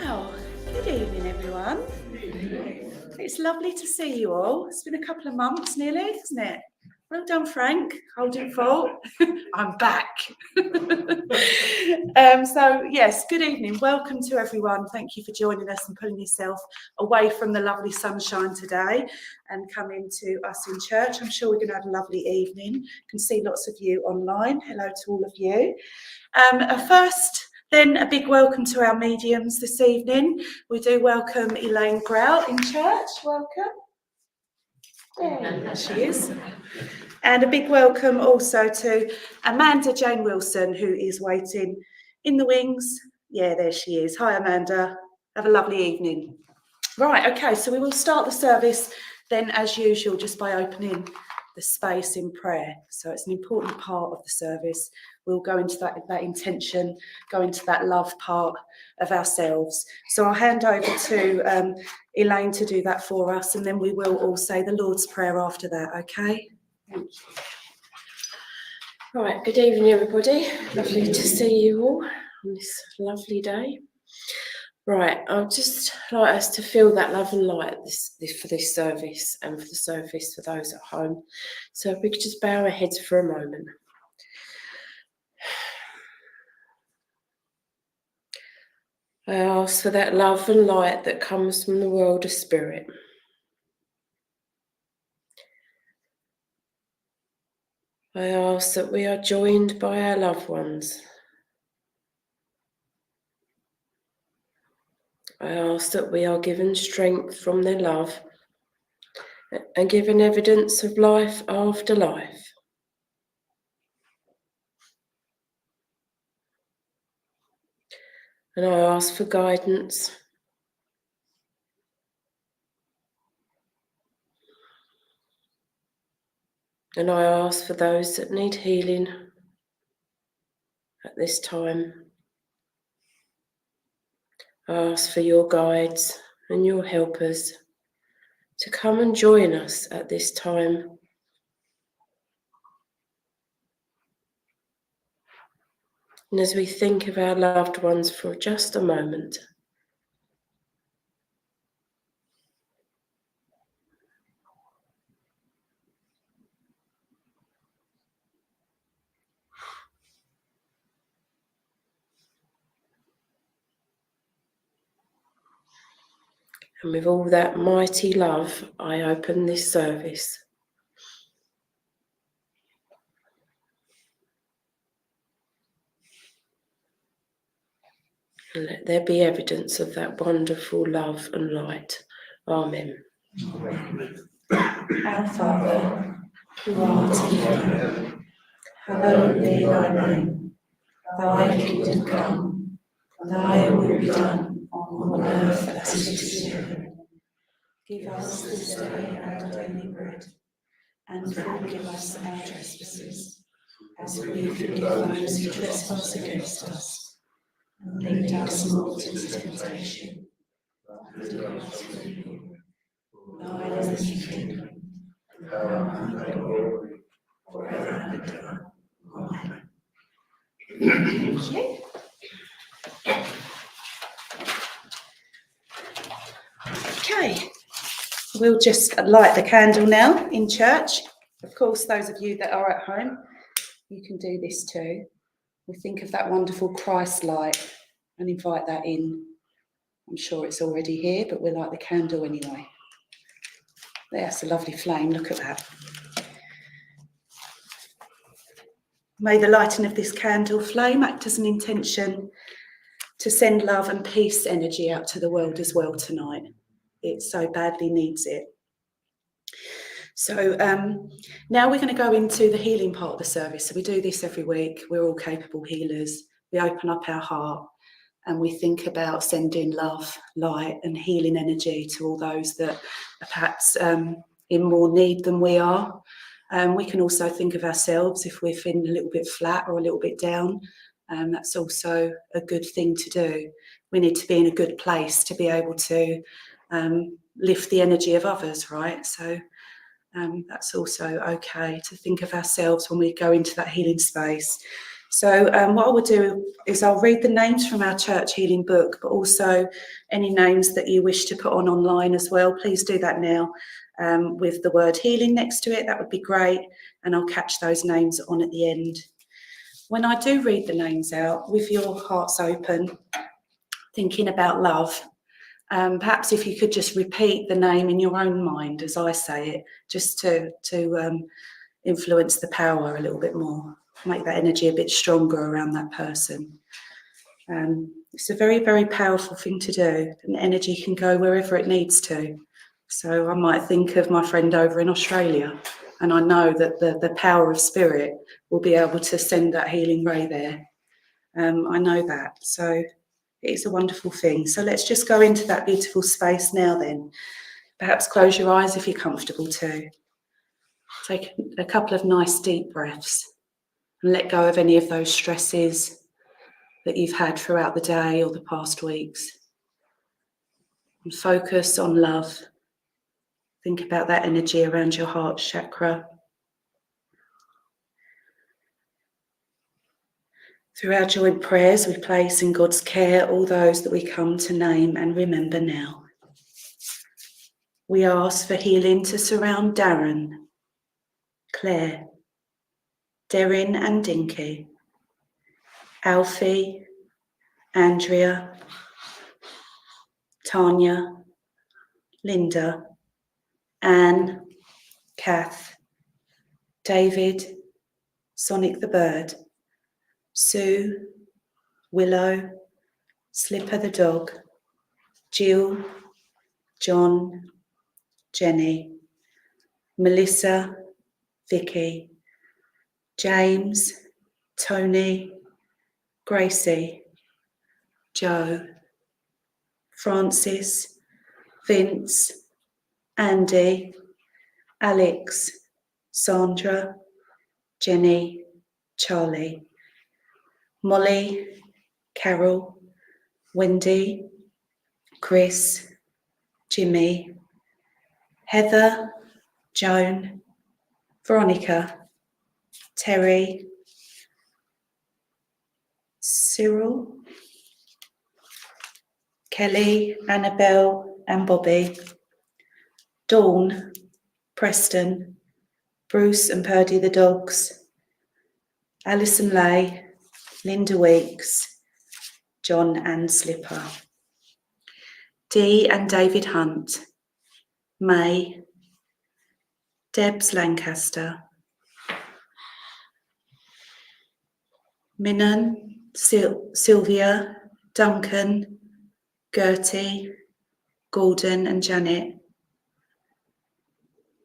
Well, good evening, everyone. It's lovely to see you all. It's been a couple of months nearly, isn't it? Well done, Frank. Holding fort. I'm back. So, yes, good evening. Welcome to everyone. Thank you for joining us and pulling yourself away from the lovely sunshine today and coming to us in church. I'm sure we're going to have a lovely evening. You can see lots of you online. Hello to all of you. First, then a big welcome to our mediums this evening. We do welcome Elaine Grout in church. Welcome. There she is. And a big welcome also to Amanda Jane Wilson, who is waiting in the wings. Yeah, there she is. Hi, Amanda. Have a lovely evening. Right, okay, so we will start the service then, as usual, just by opening the space in prayer. So it's an important part of the service. We'll go into that intention, go into that love part of ourselves. So I'll hand over to Elaine to do that for us, and then we will all say the Lord's Prayer after that, okay? Thank you. Right, good evening, everybody. Lovely to see you all on this lovely day. Right, I'd just like us to feel that love and light for this service and for the service for those at home. So if we could just bow our heads for a moment. I ask for that love and light that comes from the world of spirit. I ask that we are joined by our loved ones. I ask that we are given strength from their love and given evidence of life after life. And I ask for guidance. And I ask for those that need healing at this time. I ask for your guides and your helpers to come and join us at this time. And as we think of our loved ones for just a moment, and with all that mighty love, I open this service. And let there be evidence of that wonderful love and light. Amen. Our Father, who art in heaven, hallowed be thy name. Thy kingdom come, thy will be done on earth as it is in heaven. Give us this day our daily bread, and forgive us our trespasses, as we forgive those who trespass against us. And lead us not into temptation, but deliver us from evil. Thine is the kingdom, and power, and glory, forever and ever. Amen. Thank you. Okay, we'll just light the candle now in church. Of course, those of you that are at home, you can do this too. We think of that wonderful Christ light and invite that in. I'm sure it's already here, but we'll light the candle anyway. There's a lovely flame, look at that. May the lighting of this candle flame act as an intention to send love and peace energy out to the world as well tonight. It so badly needs it. So now we're going to go into the healing part of the service. So we do this every week. We're all capable healers. We open up our heart and we think about sending love, light and healing energy to all those that are perhaps in more need than we are. We can also think of ourselves if we're feeling a little bit flat or a little bit down. That's also a good thing to do. We need to be in a good place to be able to lift the energy of others, right? So that's also okay to think of ourselves when we go into that healing space. So what I will do is I'll read the names from our church healing book, but also any names that you wish to put on online as well. Please do that now with the word healing next to it. That would be great. And I'll catch those names on at the end. When I do read the names out, with your hearts open, thinking about love, perhaps if you could just repeat the name in your own mind as I say it, just to influence the power a little bit more, make that energy a bit stronger around that person. It's a very, very powerful thing to do, and energy can go wherever it needs to. So I might think of my friend over in Australia, and I know that the power of spirit will be able to send that healing ray there. I know that. So it's a wonderful thing. So let's just go into that beautiful space now then. Perhaps close your eyes if you're comfortable to. Take a couple of nice deep breaths and let go of any of those stresses that you've had throughout the day or the past weeks. And focus on love. Think about that energy around your heart chakra. Through our joint prayers, we place in God's care all those that we come to name and remember now. We ask for healing to surround Darren, Claire, Derrin and Dinky, Alfie, Andrea, Tanya, Linda, Anne, Kath, David, Sonic the Bird, Sue, Willow, Slipper the dog, Jill, John, Jenny, Melissa, Vicky, James, Tony, Gracie, Joe, Francis, Vince, Andy, Alex, Sandra, Jenny, Charlie, Molly, Carol, Wendy, Chris, Jimmy, Heather, Joan, Veronica, Terry, Cyril, Kelly, Annabelle and Bobby, Dawn, Preston, Bruce and Purdy the dogs, Alison Lay, Linda Weeks, John and Slipper, Dee and David Hunt, May, Debs Lancaster, Minan, Sylvia, Duncan, Gertie, Gordon and Janet,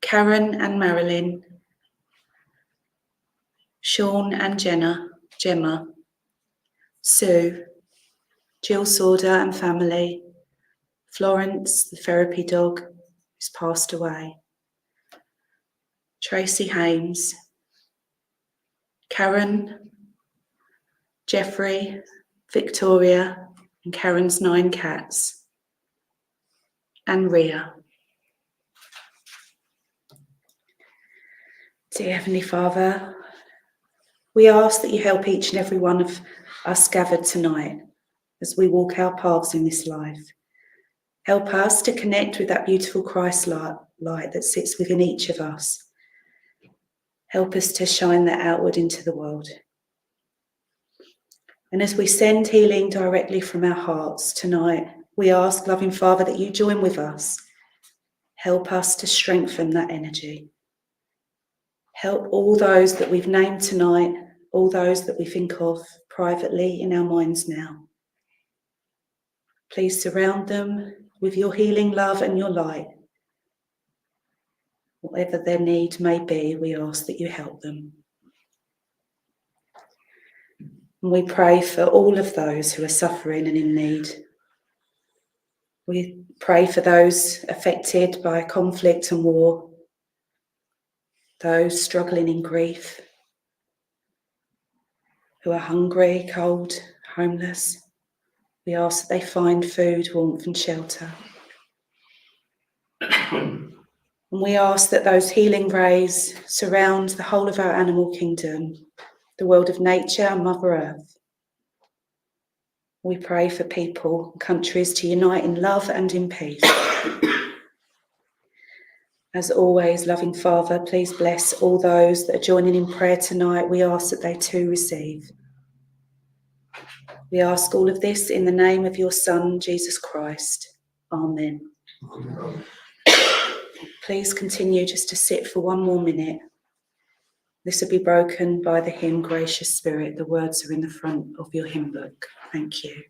Karen and Marilyn, Sean and Gemma, Sue, Jill Sauder and family, Florence, the therapy dog, who's passed away, Tracy Hames, Karen, Jeffrey, Victoria, and Karen's 9 cats, and Ria. Dear Heavenly Father, we ask that you help each and every one of us gathered tonight as we walk our paths in this life. Help us to connect with that beautiful Christ light that sits within each of us. Help us to shine that outward into the world. And as we send healing directly from our hearts tonight, we ask, loving Father, that you join with us. Help us to strengthen that energy. Help all those that we've named tonight, all those that we think of privately in our minds now. Please surround them with your healing love and your light. Whatever their need may be, we ask that you help them. And we pray for all of those who are suffering and in need. We pray for those affected by conflict and war, those struggling in grief, who are hungry, cold, homeless. We ask that they find food, warmth and shelter. And we ask that those healing rays surround the whole of our animal kingdom, the world of nature and Mother Earth. We pray for people and countries to unite in love and in peace. As always, loving Father, please bless all those that are joining in prayer tonight. We ask that they too receive. We ask all of this in the name of your Son, Jesus Christ. Amen. Please continue just to sit for one more minute. This will be broken by the hymn, Gracious Spirit. The words are in the front of your hymn book. Thank you.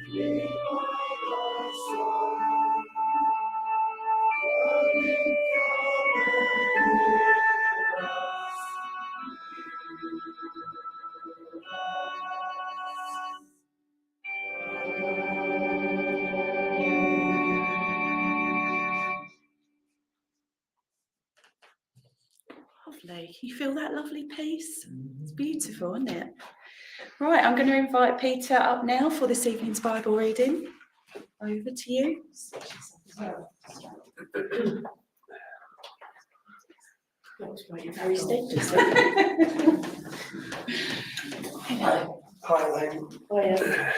Lovely. Can you feel that lovely peace? It's beautiful, isn't it? Right, I'm going to invite Peter up now for this evening's Bible reading. Over to you. Very steadfast. Hi, Elaine. Hi,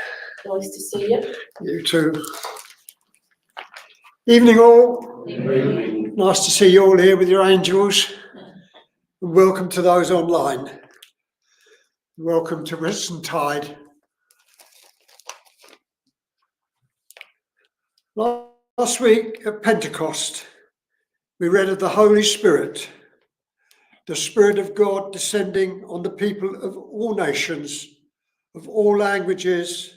nice to see you. You too. Evening all. Evening. Nice to see you all here with your angels. And welcome to those online. Welcome to Whitsuntide. Last week at Pentecost, we read of the Holy Spirit, the Spirit of God descending on the people of all nations, of all languages,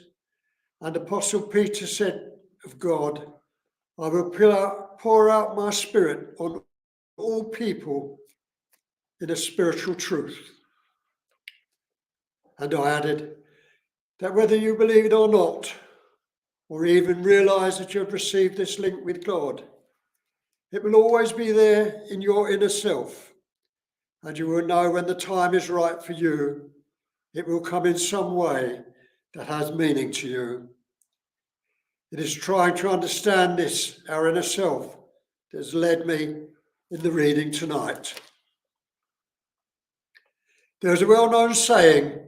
and Apostle Peter said of God, I will pour out my Spirit on all people in a spiritual truth. And I added that whether you believe it or not, or even realize that you have received this link with God, it will always be there in your inner self, and you will know when the time is right for you. It will come in some way that has meaning to you. It is trying to understand this, our inner self, that has led me in the reading tonight. There is a well-known saying,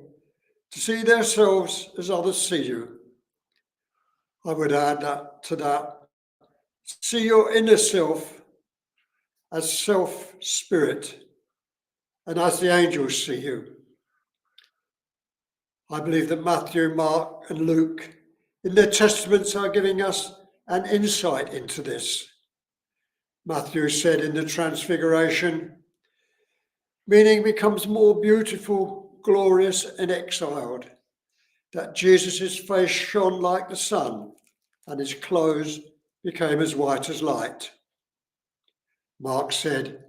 to see themselves as others see you. I would add to that, see your inner self as self-spirit and as the angels see you. I believe that Matthew, Mark and Luke in their testaments are giving us an insight into this. Matthew said in the Transfiguration, meaning becomes more beautiful, glorious and exiled, that Jesus' face shone like the sun and his clothes became as white as light. Mark said,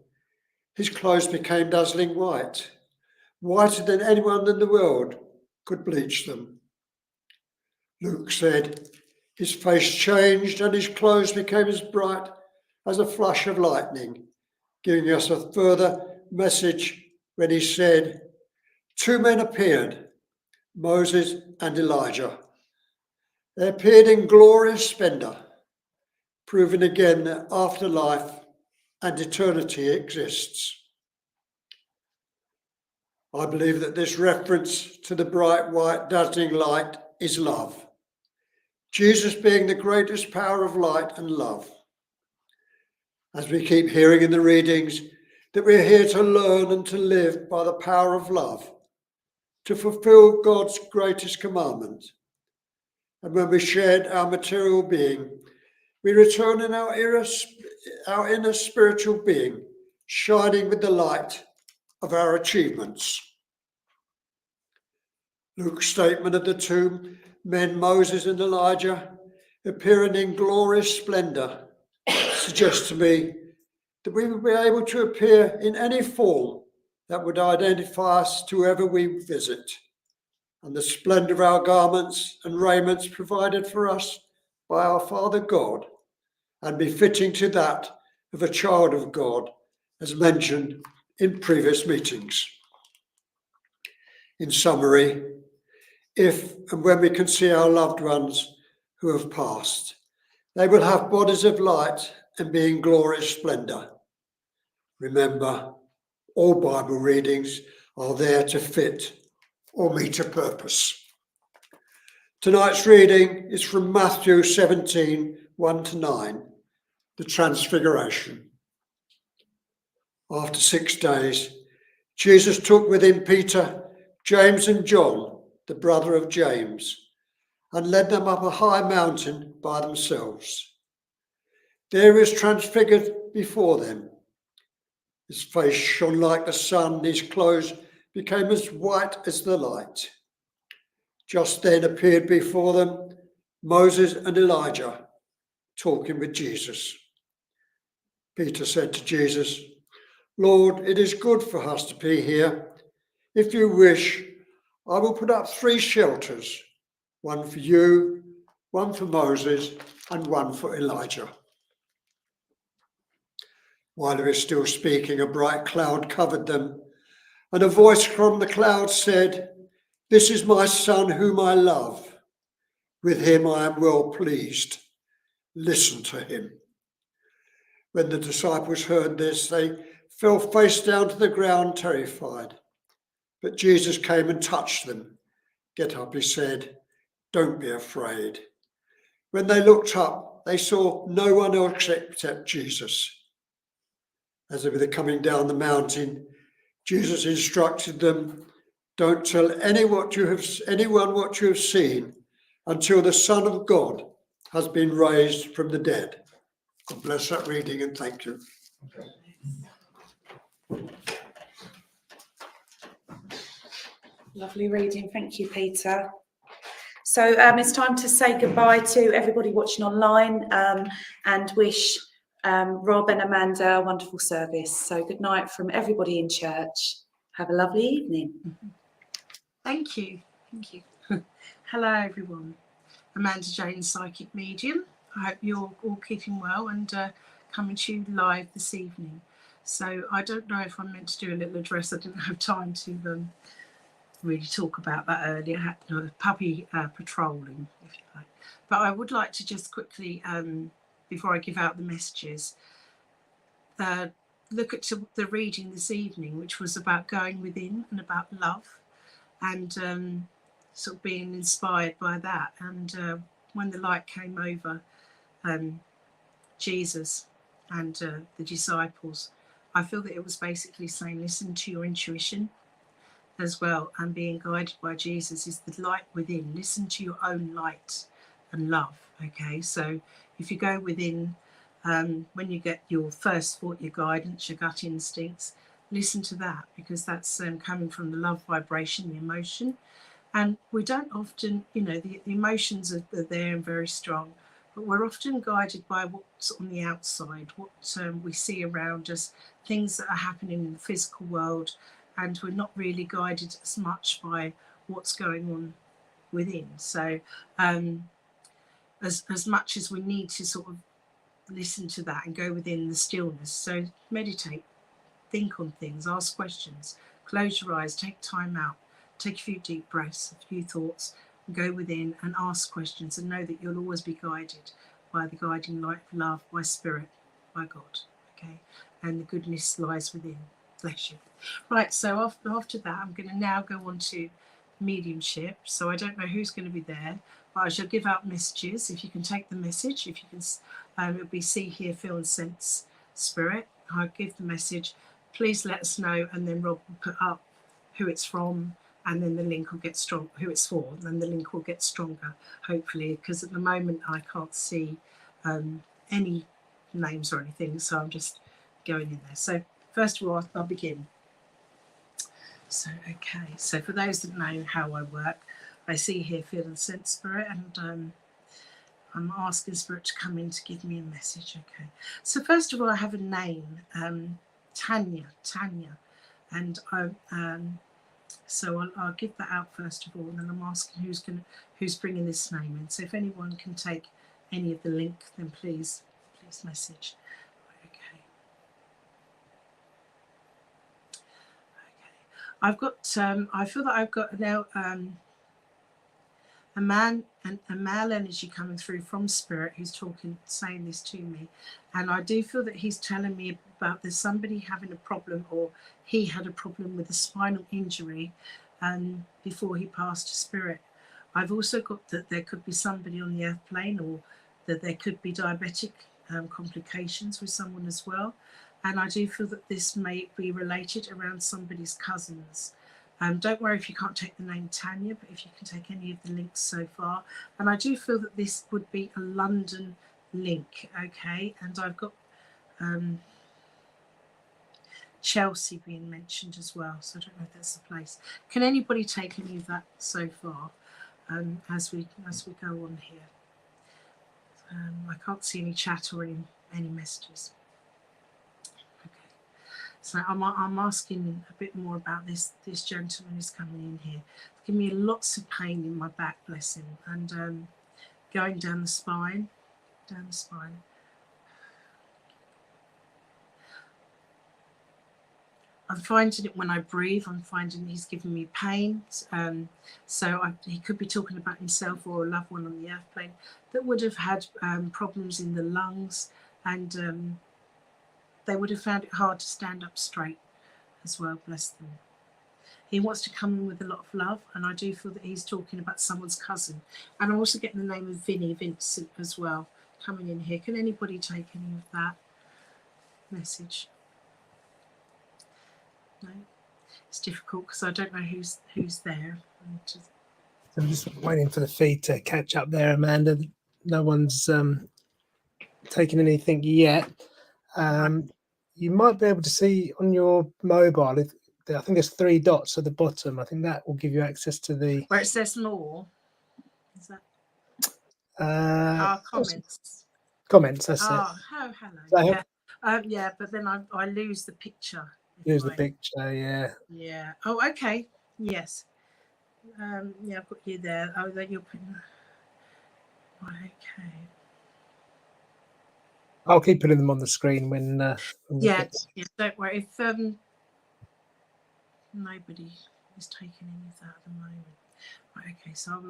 his clothes became dazzling white, whiter than anyone in the world could bleach them. Luke said, his face changed and his clothes became as bright as a flash of lightning, giving us a further message when he said, two men appeared, Moses and Elijah. They appeared in glorious splendor, proving again that afterlife and eternity exists. I believe that this reference to the bright, white, dazzling light is love. Jesus being the greatest power of light and love. As we keep hearing in the readings, that we're here to learn and to live by the power of love, to fulfill God's greatest commandment. And when we shed our material being, we return in our inner spiritual being, shining with the light of our achievements. Luke's statement of the two men, Moses and Elijah, appearing in glorious splendor, suggests to me that we will be able to appear in any form that would identify us to whoever we visit, and the splendor of our garments and raiments provided for us by our Father God, and befitting to that of a child of God, as mentioned in previous meetings. In summary, if and when we can see our loved ones who have passed, they will have bodies of light and be in glorious splendor. Remember, all Bible readings are there to fit or meet a purpose. Tonight's reading is from Matthew 17, 1-9, the Transfiguration. After 6 days, Jesus took with him Peter, James and John, the brother of James, and led them up a high mountain by themselves. There he was transfigured before them. His face shone like the sun, his clothes became as white as the light. Just then appeared before them Moses and Elijah talking with Jesus. Peter said to Jesus, Lord, it is good for us to be here. If you wish, I will put up 3 shelters, one for you, one for Moses, and one for Elijah. While he was still speaking, a bright cloud covered them, and a voice from the cloud said, This is my son whom I love. With him I am well pleased. Listen to him. When the disciples heard this, they fell face down to the ground, terrified. But Jesus came and touched them. Get up, he said. Don't be afraid. When they looked up, they saw no one else except Jesus. As they were coming down the mountain, Jesus instructed them, Don't tell anyone what you have seen until the Son of God has been raised from the dead. God bless that reading and thank you. Lovely reading. Thank you, Peter. So it's time to say goodbye to everybody watching online and wish Rob and Amanda a wonderful service. So good night from everybody in church. Have a lovely evening. Thank you. Thank you. Hello, everyone. Amanda James, Psychic Medium. I hope you're all keeping well and coming to you live this evening. So I don't know if I'm meant to do a little address. I didn't have time to really talk about that earlier. I had puppy patrolling, if you like. But I would like to just quickly, before I give out the messages, look at the reading this evening, which was about going within and about love, and sort of being inspired by that. And when the light came over Jesus and the disciples, I feel that it was basically saying, listen to your intuition as well, and being guided by Jesus is the light within. Listen to your own light and love. Okay, so if you go within, when you get your first thought, your guidance, your gut instincts, listen to that, because that's coming from the love vibration, the emotion. And we don't often, the emotions are there and very strong, but we're often guided by what's on the outside, what we see around us, things that are happening in the physical world, and we're not really guided as much by what's going on within. So as much as we need to sort of listen to that and go within the stillness, so meditate, think on things, ask questions, close your eyes, take time out, take a few deep breaths, a few thoughts, and go within and ask questions, and know that you'll always be guided by the guiding light of love, by spirit, by God. Okay, and the goodness lies within. Bless you. Right, so after that, I'm going to now go on to mediumship. So I don't know who's going to be there, but I shall give out messages. If you can take the message, if you can, it'll be see, hear, feel, and sense spirit. I'll give the message. Please let us know, and then Rob will put up who it's from, and then the link will get strong. Who it's for, and then the link will get stronger, hopefully, because at the moment I can't see any names or anything, so I'm just going in there. So first of all, I'll begin. So, okay. So for those that know how I work, I see, hear, feel, and sense spirit, and I'm asking spirit to come in to give me a message. Okay. So first of all, I have a name, Tanya, and so I'll give that out first of all, and then I'm asking who's bringing this name in. So if anyone can take any of the link, then please message. I've got, I feel that I've got now a male energy coming through from spirit who's saying this to me. And I do feel that he's telling me about there's somebody having a problem, or he had a problem with a spinal injury before he passed to spirit. I've also got that there could be somebody on the earth plane, or that there could be diabetic complications with someone as well. And I do feel that this may be related around somebody's cousins. Don't worry if you can't take the name Tanya, but if you can take any of the links so far. And I do feel that this would be a London link, okay? And I've got Chelsea being mentioned as well, so I don't know if that's the place. Can anybody take any of that so far as we go on here? I can't see any chat or any messages. Okay. So I'm asking a bit more about this gentleman who's coming in here. Give me lots of pain in my back, bless him, and going down the spine. I'm finding it when I breathe. I'm finding he's giving me pain. He could be talking about himself or a loved one on the earth plane that would have had problems in the lungs, and they would have found it hard to stand up straight as well, bless them. He wants to come in with a lot of love, and I do feel that he's talking about someone's cousin. And I'm also getting the name of Vincent as well, coming in here. Can anybody take any of that message? No? It's difficult because I don't know who's there. I'm just waiting for the feed to catch up there, Amanda. No one's taken anything yet. You might be able to see on your mobile, I think there's 3 dots at the bottom. I think that will give you access to the... Where it says more. Is that? Comments. Comments, that's it. Oh, hello. Yeah, but then I lose the picture. Lose the picture, yeah. Yeah. Oh, okay. Yes. Yeah, I've got you there. Oh, then you're putting... Okay. I'll keep putting them on the screen when yeah, don't worry. If nobody is taking any of that at the moment. Right, okay, so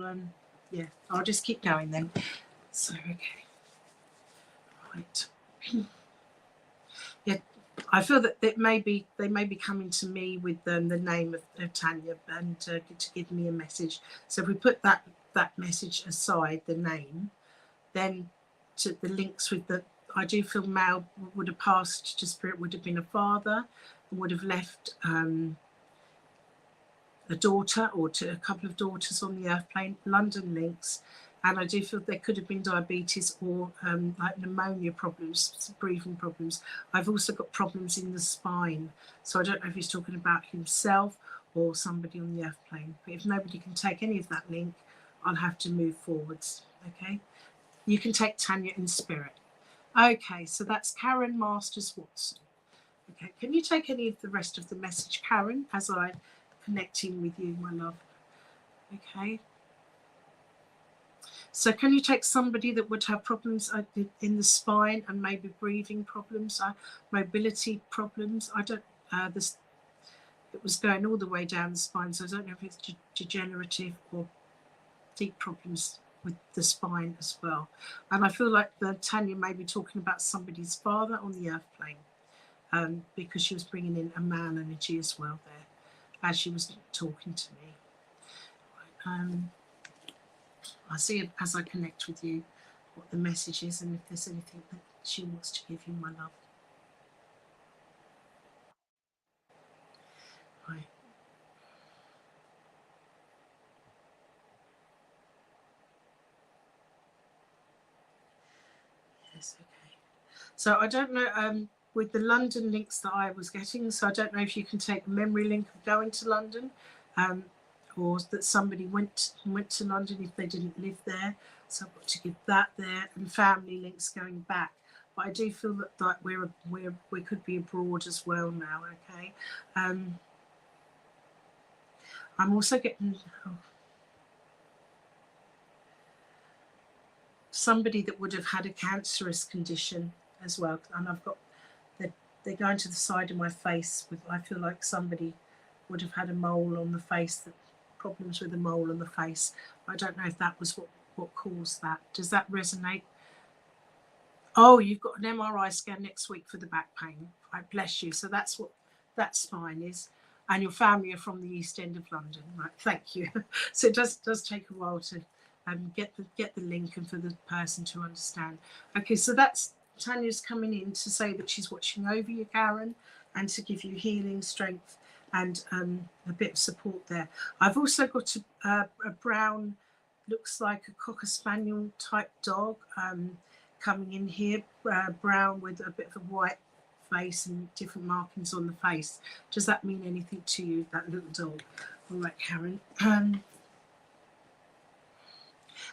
I'll just keep going then. So okay. Right. Yeah, I feel that they may be coming to me with the name of Tanya and to give me a message. So if we put that message aside, the name, then to the links with I do feel Mal would have passed to spirit, would have been a father, and would have left a daughter or a couple of daughters on the earth plane, London links. And I do feel there could have been diabetes or like pneumonia problems, breathing problems. I've also got problems in the spine. So I don't know if he's talking about himself or somebody on the earth plane. But if nobody can take any of that link, I'll have to move forwards. Okay. You can take Tanya in spirit. Okay, so that's Karen Masters Watson. Okay, can you take any of the rest of the message, Karen, as I connecting with you, my love? Okay. So can you take somebody that would have problems in the spine and maybe breathing problems, mobility problems? I don't, it was going all the way down the spine, so I don't know if it's degenerative or deep problems with the spine as well. And I feel like Tanya may be talking about somebody's father on the earth plane, because she was bringing in a man energy as well there as she was talking to me. I see as I connect with you what the message is and if there's anything that she wants to give you, my love. Right. Yes, okay. So I don't know, with the London links that I was getting, so I don't know if you can take a memory link of going to London, or that somebody went to London if they didn't live there. So I've got to give that there, and family links going back. But I do feel that we could be abroad as well now. Okay. I'm also getting somebody that would have had a cancerous condition as well, and I've got they're going to the side of my face with. I feel like somebody would have had a mole on the face, problems with a mole on the face. I don't know if that was what caused that. Does that resonate? Oh, you've got an MRI scan next week for the back pain. I bless you. So that's what that spine is. And your family are from the East End of London. Right, thank you. So it does take a while to get the link and for the person to understand. Okay, so that's Tanya's coming in to say that she's watching over you, Karen, and to give you healing, strength, and a bit of support there. I've also got a brown, looks like a Cocker Spaniel type dog coming in here, brown with a bit of a white face and different markings on the face. Does that mean anything to you, that little dog? All right, Karen. And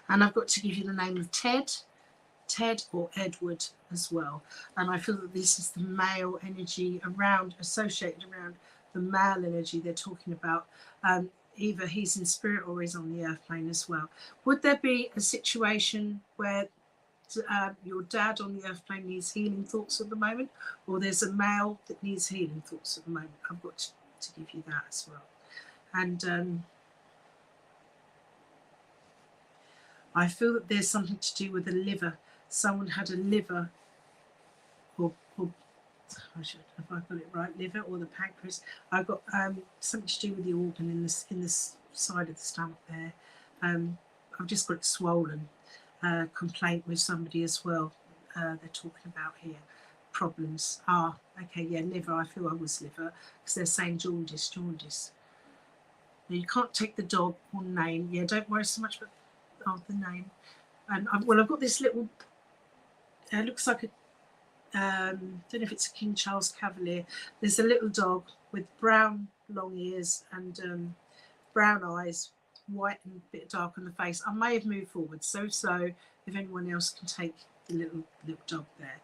I've got to give you the name of Ted Ted or Edward as well. And I feel that this is the male energy around, associated around the male energy they're talking about. Either he's in spirit or he's on the earth plane as well. Would there be a situation where your dad on the earth plane needs healing thoughts at the moment, or there's a male that needs healing thoughts at the moment? I've got to give you that as well. And I feel that there's something to do with the liver. Someone had a liver, or I should, if I got it right, liver or the pancreas. I've got something to do with the organ in this side of the stomach there. I've just got it swollen. Complaint with somebody as well. They're talking about here problems. Okay, yeah, liver. I feel I was liver because they're saying jaundice. Now, you can't take the dog or name. Yeah, don't worry so much about the name. And I've got this little. Looks like a. Don't know if it's a King Charles Cavalier. There's a little dog with brown long ears and brown eyes, white and a bit dark on the face. I may have moved forward, so if anyone else can take the little dog there.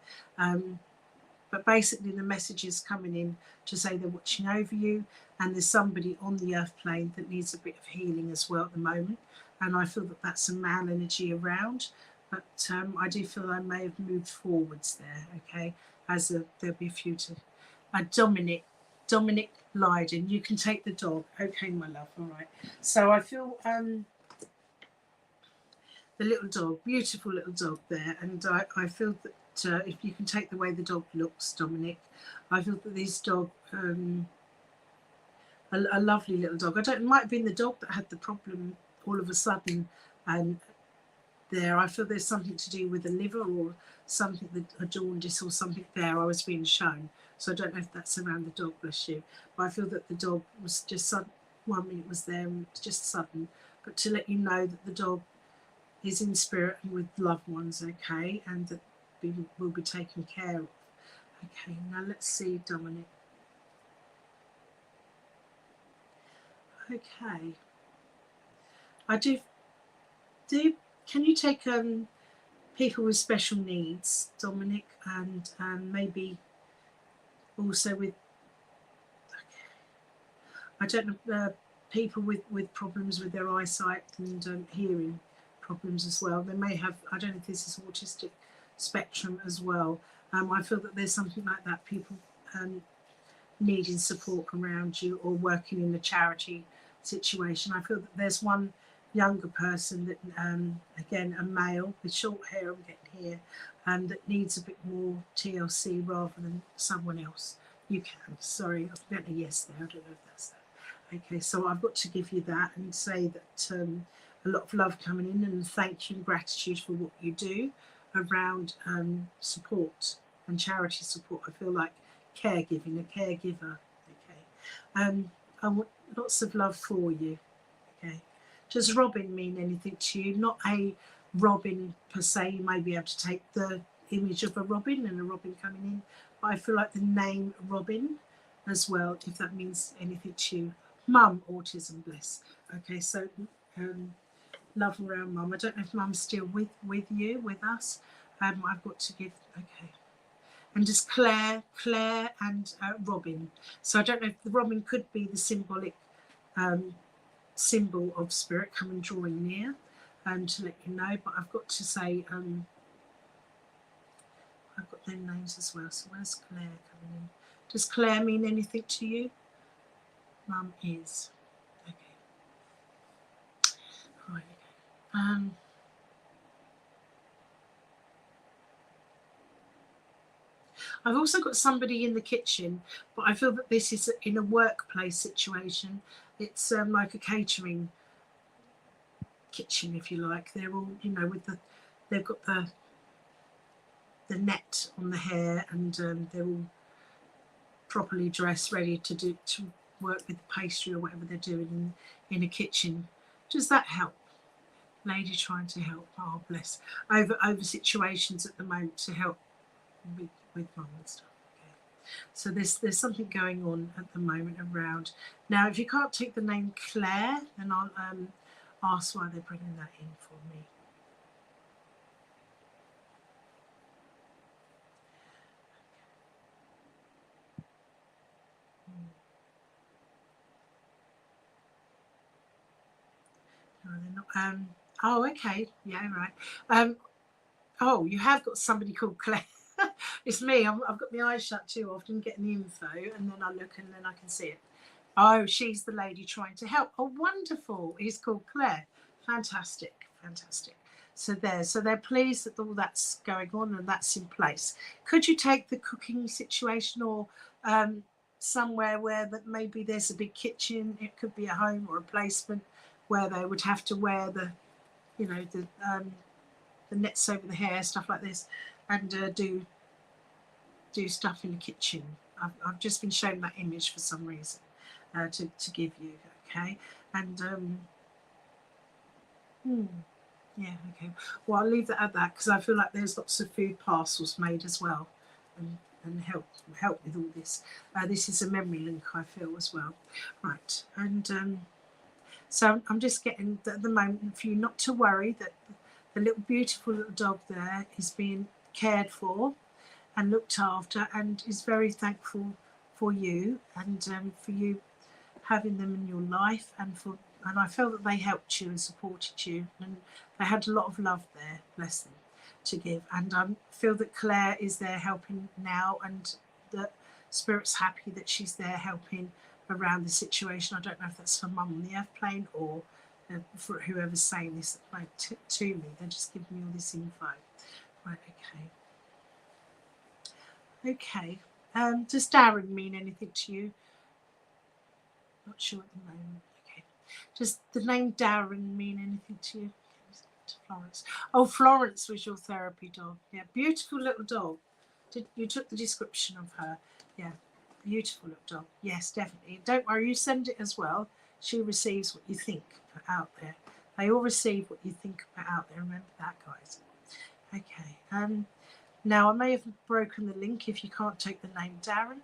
But basically the message is coming in to say they're watching over you, and there's somebody on the earth plane that needs a bit of healing as well at the moment. And I feel that that's a male energy around, but I do feel I may have moved forwards there, okay, there'll be a few to... Dominic Lydon, you can take the dog. Okay, my love, all right. So I feel the little dog, beautiful little dog there, and I feel that if you can take the way the dog looks, Dominic, I feel that this dog, a lovely little dog. It might have been the dog that had the problem all of a sudden, and there, I feel there's something to do with the liver or something, a jaundice or something there I was being shown. So I don't know if that's around the dog, bless you. But I feel that the dog was just sudden. 1 minute was there and it's just sudden. But to let you know that the dog is in spirit and with loved ones, okay, and that will be taken care of. Okay, now let's see, Dominic. Okay. I do, can you take people with special needs, Dominic, and maybe also with, I don't know, people with problems with their eyesight and hearing problems as well. They may have, I don't know if this is autistic spectrum as well. I feel that there's something like that, people needing support around you or working in a charity situation. I feel that there's one younger person that, again, a male with short hair, I'm getting here, that needs a bit more TLC rather than someone else. You can, sorry, I've got a yes there, I don't know if that's that. Okay, so I've got to give you that and say that a lot of love coming in, and thank you and gratitude for what you do around support and charity support. I feel like caregiving, a caregiver. Okay, I want lots of love for you. Okay, does Robin mean anything to you? Not a robin per se. You may be able to take the image of a robin and a robin coming in, but I feel like the name Robin as well, if that means anything to you. Mum, autism, bless. Okay, so love around Mum. I don't know if Mum's still with you, with us. I've got to give, okay. And just Claire and Robin. So I don't know if the Robin could be the symbolic symbol of spirit coming drawing near, and to let you know, but I've got to say, I've got their names as well. So where's Claire coming in? Does Claire mean anything to you? Mum is. Okay. Right. I've also got somebody in the kitchen, but I feel that this is in a workplace situation. It's like a catering kitchen, if you like. They're all, you know, with they've got the net on the hair, and they're all properly dressed, ready to work with the pastry or whatever they're doing in a kitchen. Does that help? Lady trying to help. Oh, bless. Over situations at the moment to help with mum and stuff. Okay. So there's something going on at the moment around. Now, if you can't take the name Claire, then I'll ask why they're bringing that in for me. No, they're not. Oh, okay. Yeah, right. Oh, you have got somebody called Claire. It's me. I've got my eyes shut too often, getting the info, and then I look and then I can see it. Oh, she's the lady trying to help. Oh, wonderful. He's called Claire. Fantastic. Fantastic. So they're pleased that all that's going on and that's in place. Could you take the cooking situation or somewhere where that maybe there's a big kitchen? It could be a home or a placement where they would have to wear the, you know, the nets over the hair, stuff like this, and do stuff in the kitchen. I've just been shown that image for some reason to give you, okay? And yeah, okay. Well, I'll leave that at that because I feel like there's lots of food parcels made as well, and help with all this. This is a memory link, I feel, as well. Right, and so I'm just getting at the moment for you not to worry that the little beautiful little dog there is being cared for and looked after and is very thankful for you and for you having them in your life and I felt that they helped you and supported you and they had a lot of love there, bless them, to give. And I feel that Claire is there helping now and that Spirit's happy that she's there helping around the situation. I don't know if that's for Mum on the airplane or for whoever's saying this to me. They're just giving me all this info. Right, okay. Okay. Does Darren mean anything to you? Not sure at the moment. Okay. Does the name Darren mean anything to you? Florence. Oh, Florence was your therapy dog. Yeah, beautiful little dog. You took the description of her? Yeah, beautiful little dog. Yes, definitely. Don't worry, you send it as well. She receives what you think put out there. They all receive what you think put out there. Remember that, guys. Okay. Now I may have broken the link if you can't take the name Darren.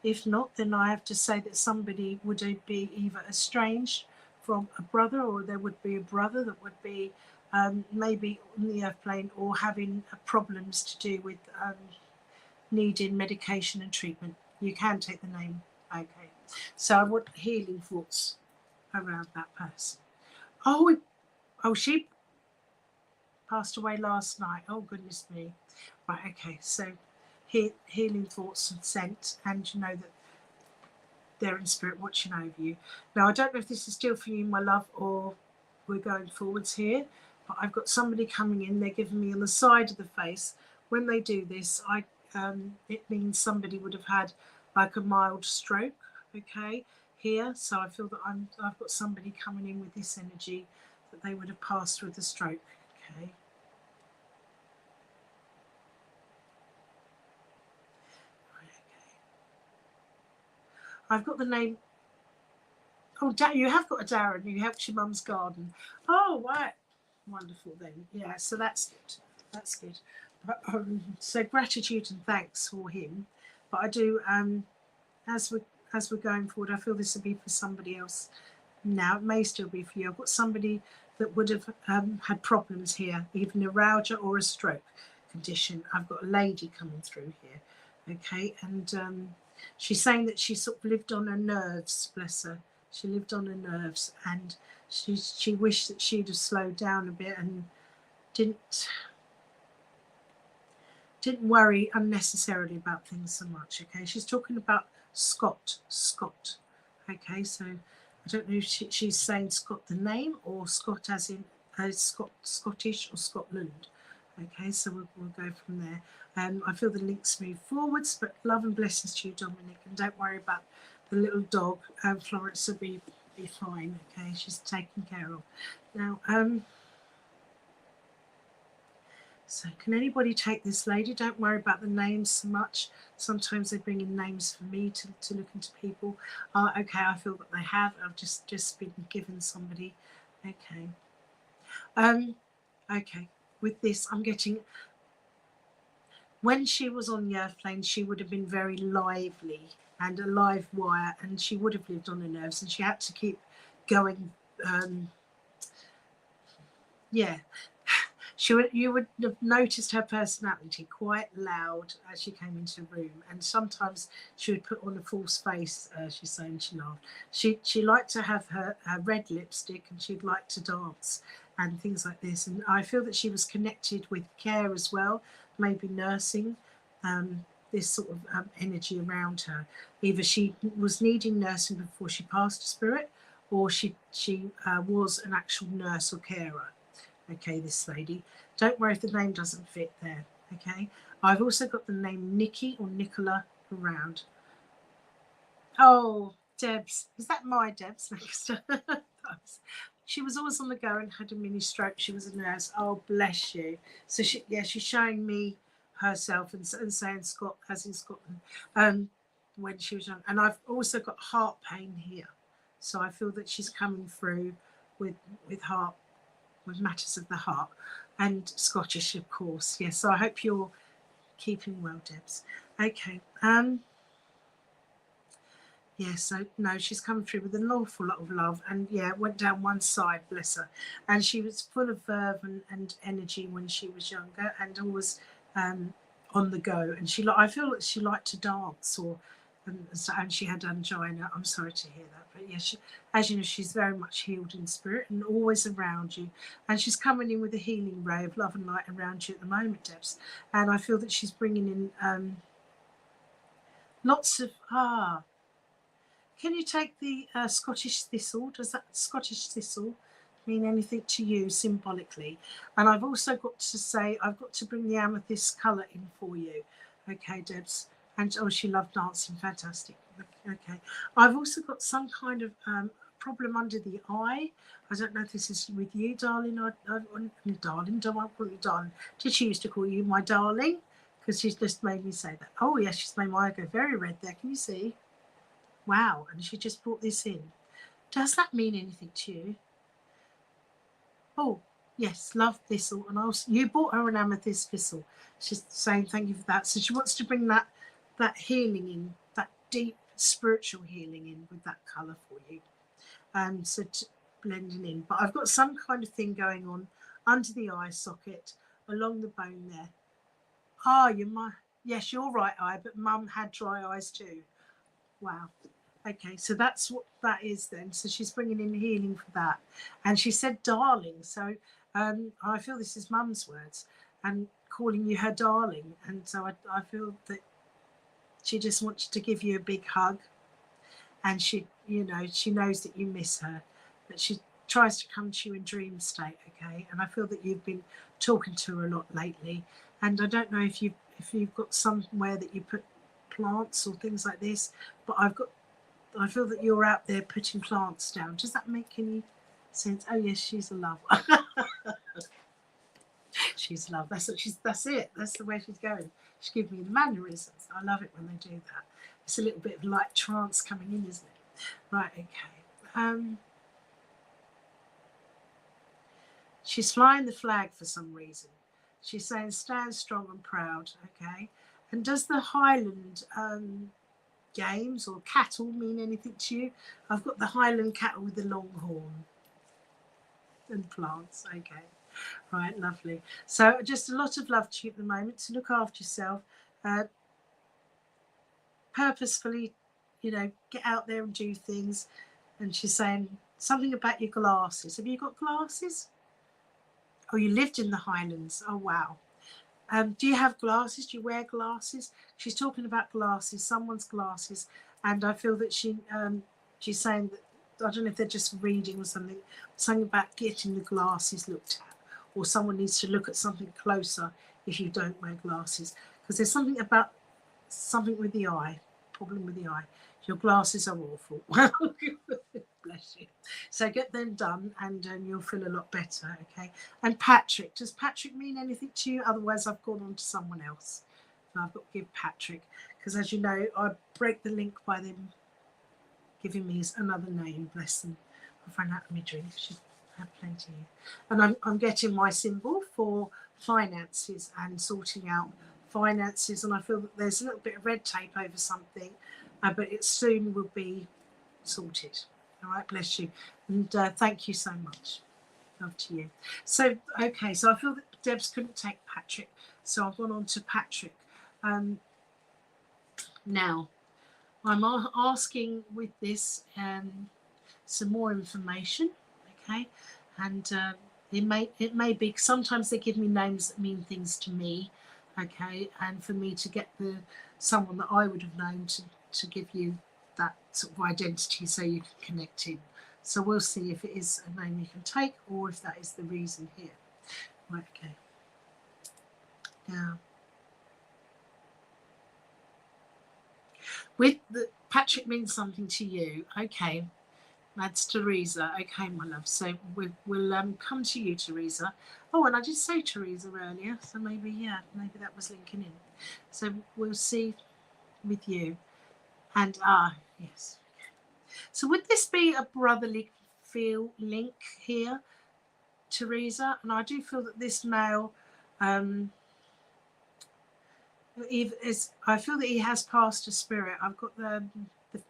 If not, then I have to say that somebody would be either estranged from a brother, or there would be a brother that would be maybe on the airplane or having problems to do with needing medication and treatment. You can take the name. Okay. So I want healing thoughts around that person. Oh, she passed away last night. Oh, goodness me. Right, okay. So healing thoughts and sent, and you know that they're in spirit watching over you. Now, I don't know if this is still for you, my love, or we're going forwards here, but I've got somebody coming in. They're giving me on the side of the face. When they do this, it means somebody would have had like a mild stroke, okay, here. So I feel that I've got somebody coming in with this energy that they would have passed with a stroke, okay. I've got the name. Oh, you have got a Darren who helped your mum's garden. Oh, right. Wonderful then. Yeah, so that's good. That's good. So gratitude and thanks for him. But I do, as we're going forward, I feel this will be for somebody else now. It may still be for you. I've got somebody that would have had problems here, either neuralgia or a stroke condition. I've got a lady coming through here. Okay, and she's saying that she sort of lived on her nerves, bless her. She lived on her nerves, and she wished that she'd have slowed down a bit and didn't worry unnecessarily about things so much. Okay, she's talking about Scott. Okay, so I don't know if she's saying Scott the name or Scott as in Scottish or Scotland. Okay, so we'll go from there. I feel the links move forwards, but love and blessings to you, Dominic, and don't worry about the little dog. Florence will be fine. Okay, she's taken care of. Now, so can anybody take this lady? Don't worry about the names so much. Sometimes they bring in names for me to look into people. Okay, I feel that they have. I've just been given somebody. Okay. Okay. With this, I'm getting. When she was on the airplane, she would have been very lively and a live wire, and she would have lived on her nerves, and she had to keep going. Yeah. you would have noticed her personality, quite loud as she came into the room, and sometimes she would put on a false face. She's saying she laughed. She liked to have her red lipstick, and she'd like to dance and things like this. And I feel that she was connected with care as well, maybe nursing. This sort of energy around her. Either she was needing nursing before she passed to spirit, or she was an actual nurse or carer. Okay, this lady. Don't worry if the name doesn't fit there. Okay. I've also got the name Nikki or Nicola around. Oh, Debs. Is that my Debs next? She was always on the go and had a mini stroke. She was a nurse. Oh, bless you. So she's showing me herself and saying Scott, as in Scotland, when she was young. And I've also got heart pain here. So I feel that she's coming through with heart, with matters of the heart, and Scottish, of course. Yes. So I hope you're keeping well, Debs. Okay. Yeah, so no, she's come through with an awful lot of love, and yeah, went down one side, bless her. And she was full of verve and energy when she was younger, and always on the go. And I feel that she liked to dance, and she had angina. I'm sorry to hear that, but yeah, as you know, she's very much healed in spirit and always around you. And she's coming in with a healing ray of love and light around you at the moment, Debs. And I feel that she's bringing in lots of Can you take the Scottish thistle? Does that Scottish thistle mean anything to you symbolically? And I've also got to say, I've got to bring the amethyst colour in for you. Okay, Debs. And oh, she loved dancing. Fantastic. Okay. I've also got some kind of problem under the eye. I don't know if this is with you, darling. Darling, don't want to call you darling. Did she used to call you my darling? Because she's just made me say that. Oh, yes, she's made my eye go very red there. Can you see? Wow, and she just brought this in. Does that mean anything to you? Oh, yes, love thistle. And you bought her an amethyst thistle. She's saying thank you for that. So she wants to bring that healing in, that deep spiritual healing in with that colour for you. So blending in. But I've got some kind of thing going on under the eye socket, along the bone there. Yes, you're right, eye, but Mum had dry eyes too. Wow. Okay, so that's what that is then. So she's bringing in healing for that. And she said darling. So I feel this is Mum's words and calling you her darling. And so I feel that she just wants to give you a big hug. And she knows that you miss her. But she tries to come to you in dream state, okay? And I feel that you've been talking to her a lot lately. And I don't know if you've got somewhere that you put plants or things like this, but I feel that you're out there putting plants down. Does that make any sense? Oh yes, she's a love. She's love. That's it. That's the way she's going. She gives me the mannerisms. I love it when they do that. It's a little bit of like trance coming in, isn't it? Right. Okay. She's flying the flag for some reason. She's saying stand strong and proud. Okay. And does the Highland games or cattle mean anything to you? I've got the Highland cattle with the long horn and plants. Okay, right, lovely. So just a lot of love to you at the moment. To look after yourself, purposefully, get out there and do things. And she's saying something about your glasses. Have you got glasses? Oh, you lived in the Highlands. Oh wow. Do you have glasses? Do you wear glasses? She's talking about glasses, someone's glasses, and I feel that she's saying that, I don't know if they're just reading or something about getting the glasses looked at, or someone needs to look at something closer if you don't wear glasses, because there's something with the eye, problem with the eye. Your glasses are awful. Bless you. So get them done and you'll feel a lot better, okay? And Patrick, does Patrick mean anything to you? Otherwise, I've gone on to someone else. So I've got to give Patrick, because as you know, I break the link by them giving me another name, bless them. I've run out of my drink. Should have plenty. And I'm getting my symbol for finances and sorting out finances, and I feel that there's a little bit of red tape over something, but it soon will be sorted. All right, bless you, and thank you so much. Love to you. So okay, so I feel that Debs couldn't take Patrick, so I've gone on to Patrick. Now, I'm asking with this some more information, okay? And it may be, sometimes they give me names that mean things to me, okay? And for me to get someone that I would have known to give you that sort of identity so you can connect in. So we'll see if it is a name you can take or if that is the reason here. Right, okay. Now, with Patrick means something to you, okay. That's Teresa. Okay, my love. So we'll come to you, Teresa. Oh, and I did say Teresa earlier, so maybe that was linking in. So we'll see with you. And yes. So would this be a brotherly link here, Teresa? And I do feel that this male, I feel that he has passed a spirit. I've got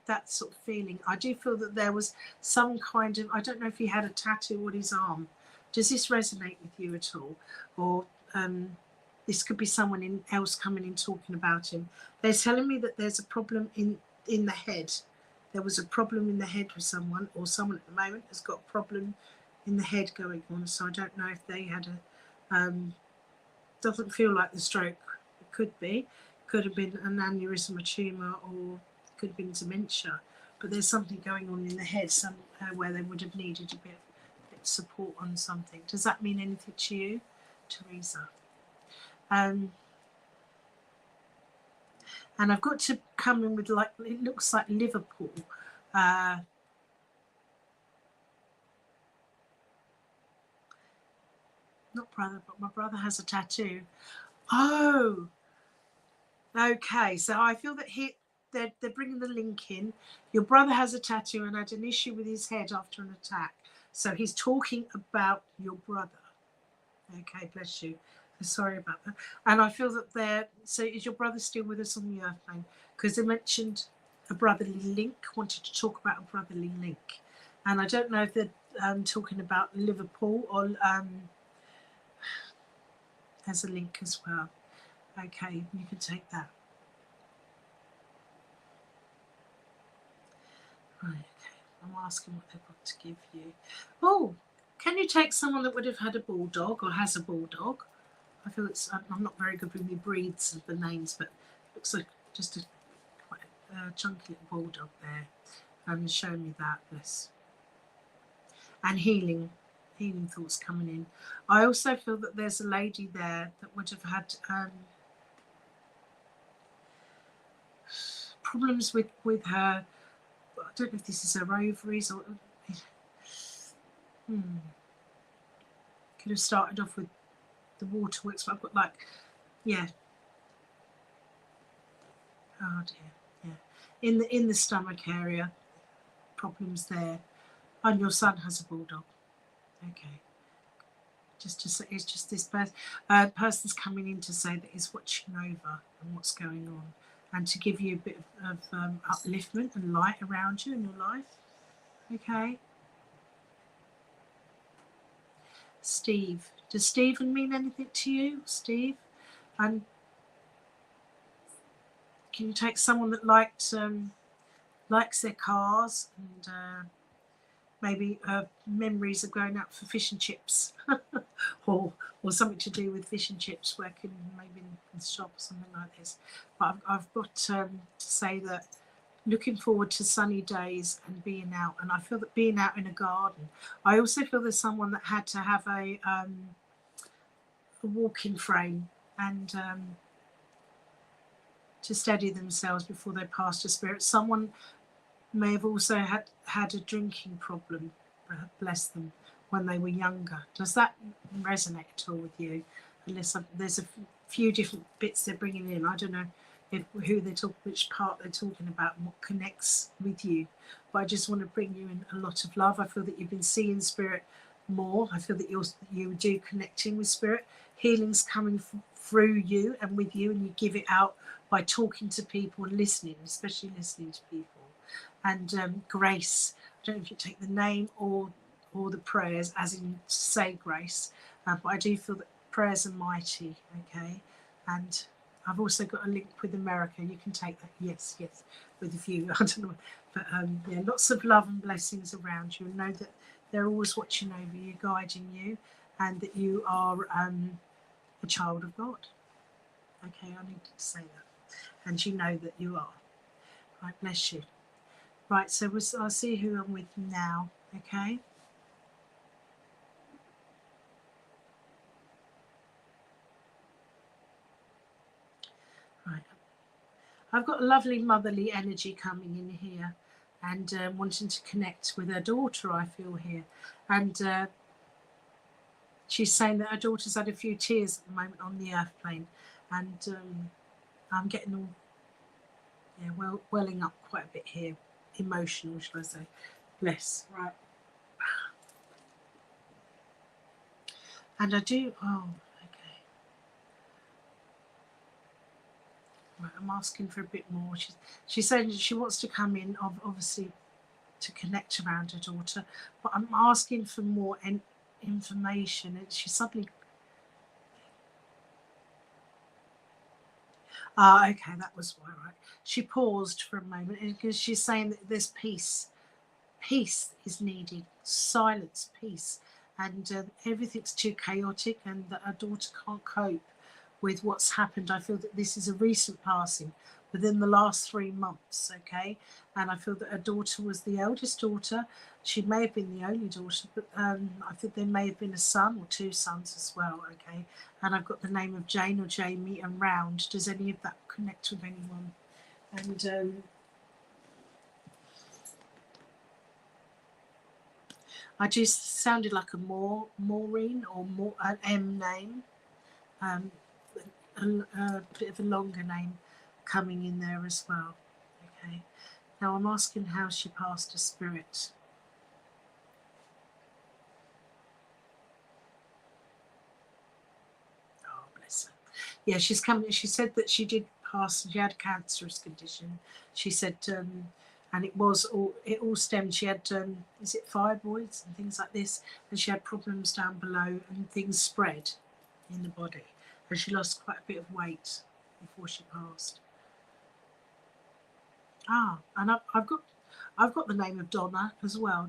that sort of feeling. I do feel that there was some kind of, I don't know if he had a tattoo on his arm. Does this resonate with you at all? Or this could be someone else coming in talking about him. They're telling me that there's a problem in the head. There was a problem in the head with someone, or someone at the moment has got a problem in the head going on. So I don't know if they had doesn't feel like the stroke. It could have been an aneurysm, a tumour, or could have been dementia. But there's something going on in the head where they would have needed a bit of support on something. Does that mean anything to you, Teresa? And I've got to come in with, like, it looks like Liverpool. Not brother, but my brother has a tattoo. Oh, okay. So I feel that they're bringing the link in. Your brother has a tattoo and had an issue with his head after an attack. So he's talking about your brother. Okay, bless you. Sorry about that. And I feel that so is your brother still with us on the earth plane? Because they mentioned a brotherly link, wanted to talk about a brotherly link. And I don't know if they're talking about Liverpool or there's a link as well. Okay, you can take that. Right, okay. I'm asking what they've got to give you. Oh, can you take someone that would have had a bulldog or has a bulldog? I feel I'm not very good with my breeds of the names, but it looks like just a quite a chunky little bulldog there. Showing me that, bless. And healing thoughts coming in. I also feel that there's a lady there that would have had problems with her. I don't know if this is her ovaries or could have started off with the waterworks, but I've got oh dear, in the stomach area, problems there. And your son has a bulldog. Okay, just to say, it's just this person's coming in to say that he's watching over and what's going on, and to give you a bit of upliftment and light around you in your life. Okay. Steve. Does Stephen mean anything to you, Steve? And can you take someone that likes their cars and maybe memories of going out for fish and chips, or something to do with fish and chips, working maybe in the shop or something like this. But I've got to say that looking forward to sunny days and being out, and I feel that being out in a garden. I also feel there's someone that had to have a walking frame and to steady themselves before they passed a spirit. Someone may have also had a drinking problem, bless them, when they were younger. Does that resonate at all with you? Unless there's a few different bits they're bringing in. I don't know which part they're talking about and what connects with you. But I just want to bring you in a lot of love. I feel that you've been seeing spirit more. I feel that you do connecting with spirit. Healing's coming through you and with you, and you give it out by talking to people and listening, especially listening to people. And grace, I don't know if you take the name or the prayers as in say grace, but I do feel that prayers are mighty, okay? And I've also got a link with America. You can take that, yes, with a few, I don't know. But yeah, lots of love and blessings around you. And know that they're always watching over you, guiding you, and that you are a child of God. Okay, I need to say that. And you know that you are. Right, bless you. Right, so I'll see who I'm with now, okay? Right. I've got a lovely motherly energy coming in here and wanting to connect with her daughter, I feel here. And she's saying that her daughter's had a few tears at the moment on the earth plane. And I'm getting all, yeah, welling up quite a bit here. Emotional, shall I say. Bless. Right. And I do, oh, okay. Right, I'm asking for a bit more. She's saying she wants to come in, obviously, to connect around her daughter, but I'm asking for more information. And she suddenly, okay, that was why, right? She paused for a moment because she's saying that there's peace. Peace is needed, silence, peace, and everything's too chaotic, and that her daughter can't cope with what's happened. I feel that this is a recent passing within the last 3 months, okay? And I feel that her daughter was the eldest daughter. She may have been the only daughter, but I think there may have been a son or 2 sons as well, okay? And I've got the name of Jane or Jamie and Round. Does any of that connect with anyone? And I just sounded like a Maureen or an M name, a bit of a longer name coming in there as well. Okay. Now I'm asking how she passed her spirit. Oh, bless her. Yeah, she's coming. She said that she did pass. She had a cancerous condition. She said, and it all stemmed. She had, is it fibroids and things like this, and she had problems down below, and things spread in the body, and she lost quite a bit of weight before she passed. And I've got the name of Donna as well.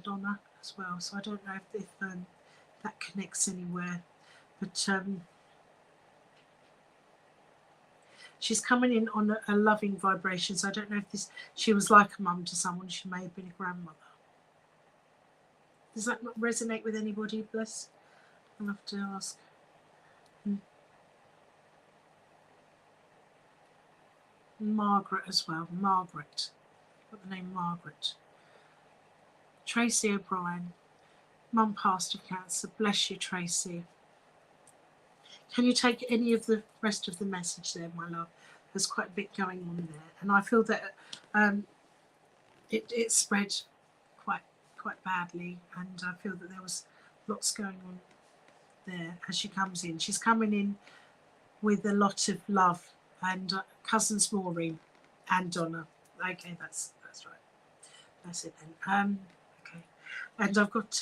So I don't know if that connects anywhere, but she's coming in on a loving vibration. So I don't know if she was like a mum to someone. She may have been a grandmother. Does that not resonate with anybody? Bless. I'll have to ask. Margaret as well. Margaret. Got the name Margaret. Tracy O'Brien. Mum passed of cancer. Bless you, Tracy. Can you take any of the rest of the message there, my love? There's quite a bit going on there, and I feel that it spread quite badly, and I feel that there was lots going on there as she comes in. She's coming in with a lot of love, and cousins Maureen and Donna. Okay, that's right. That's it then. Okay, and I've got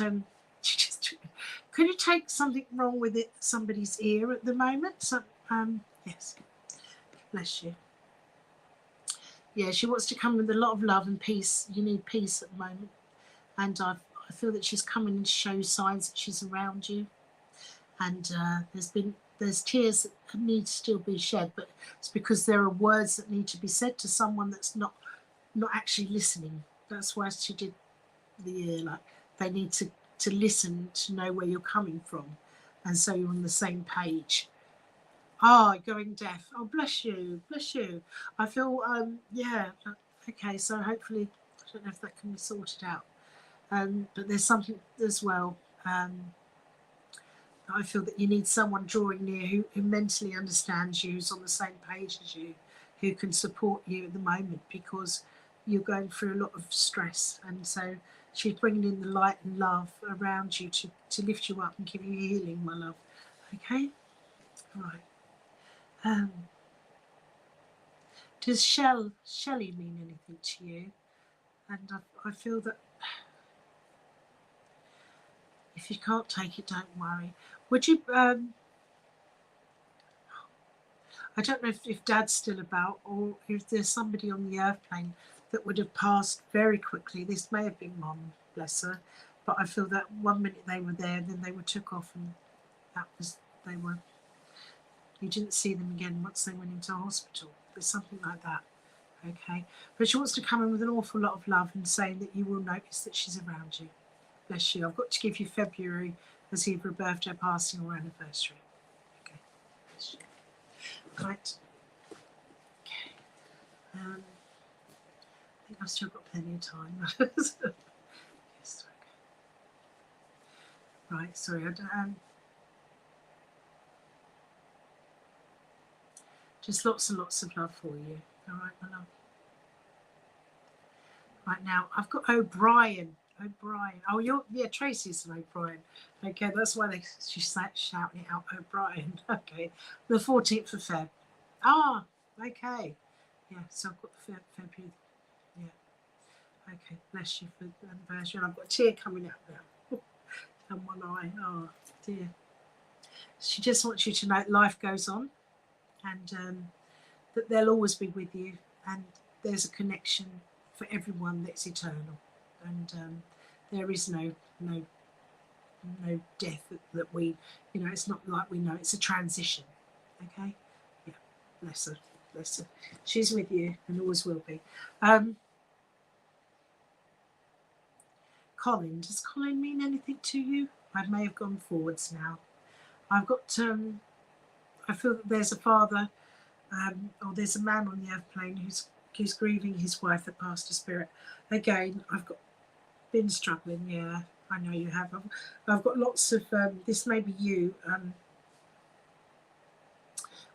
Can you take something wrong with it? Somebody's ear at the moment. So yes, bless you. Yeah, she wants to come with a lot of love and peace. You need peace at the moment, and I feel that she's coming in to show signs that she's around you. And there's tears that need to still be shed, but it's because there are words that need to be said to someone that's not actually listening. That's why she did the ear. Like they need to listen to know where you're coming from, and so you're on the same page. Going deaf. Oh, bless you. I feel yeah. Okay, so hopefully, I don't know if that can be sorted out. But there's something as well. I feel that you need someone drawing near who mentally understands you, who's on the same page as you, who can support you at the moment, because you're going through a lot of stress. And so she's bringing in the light and love around you to lift you up and give you healing, my love. Okay? Right. Does Shelley mean anything to you? And I feel that if you can't take it, don't worry. Would you I don't know if Dad's still about, or if there's somebody on the earth plane that would have passed very quickly. This may have been Mum, bless her, but I feel that 1 minute they were there, then they were took off, and that was, they were, you didn't see them again once they went into hospital. There's something like that, okay? But she wants to come in with an awful lot of love and saying that you will notice that she's around you. Bless you. I've got to give you February as either a birthday, passing, or anniversary. Okay, bless you. Right. Okay. I think I've still got plenty of time. Yes, okay. Right, sorry. Just lots and lots of love for you. All right, my love. Right now, I've got O'Brien. O'Brien. Oh, yeah, Tracy's an O'Brien. Okay, that's why she's shouting it out, O'Brien. Okay, the 14th of Feb. Ah, okay. Yeah, so I've got the February. Yeah. Okay, bless you for the anniversary. And I've got a tear coming out now. And one eye. Oh, dear. She just wants you to know life goes on, and that they'll always be with you, and there's a connection for everyone that's eternal, and there is no death that we, you know, it's not like we know, it's a transition. Okay, yeah, bless her, bless her. She's with you and always will be. Colin, does Colin mean anything to you? I may have gone forwards now. I've got I feel that there's a father, or there's a man on the earth plane who's grieving his wife that passed a spirit. Again, I've been struggling. Yeah, I know you have. I've got lots of this may be you,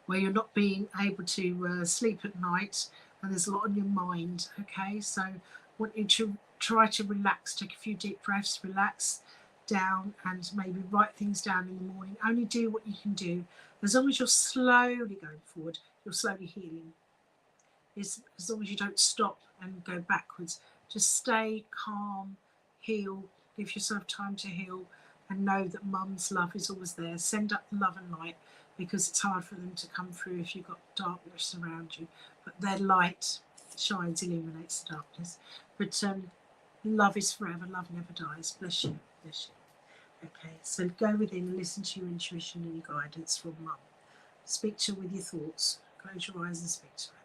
where you're not being able to sleep at night, and there's a lot on your mind. Okay, so I want you to try to relax, take a few deep breaths, relax down, and maybe write things down in the morning. Only do what you can do. As long as you're slowly going forward, you're slowly healing. As long as you don't stop and go backwards, just stay calm, heal, give yourself time to heal, and know that Mum's love is always there. Send up the love and light, because it's hard for them to come through if you've got darkness around you. But their light shines, illuminates the darkness. But love is forever, love never dies. Bless you, bless you. Okay, so go within and listen to your intuition and your guidance from Mum. Speak to her with your thoughts. Close your eyes and speak to her.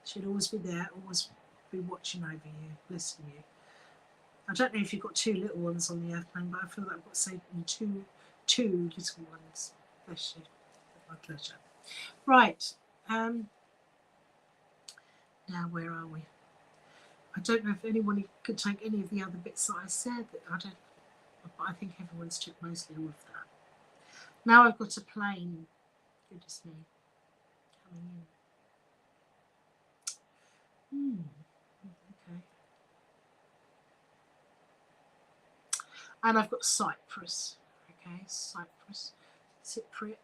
She'll always be there, always be watching over you, blessing you. I don't know if you've got two little ones on the airplane, but I feel like I've got to say two little ones. Bless you. My pleasure. Right. Now, where are we? I don't know if anyone could take any of the other bits that I said. But I think everyone's took mostly all of that. Now I've got a plane. Goodness me. Coming in. Okay. And I've got Cyprus. Okay, Cyprus. Cypriot.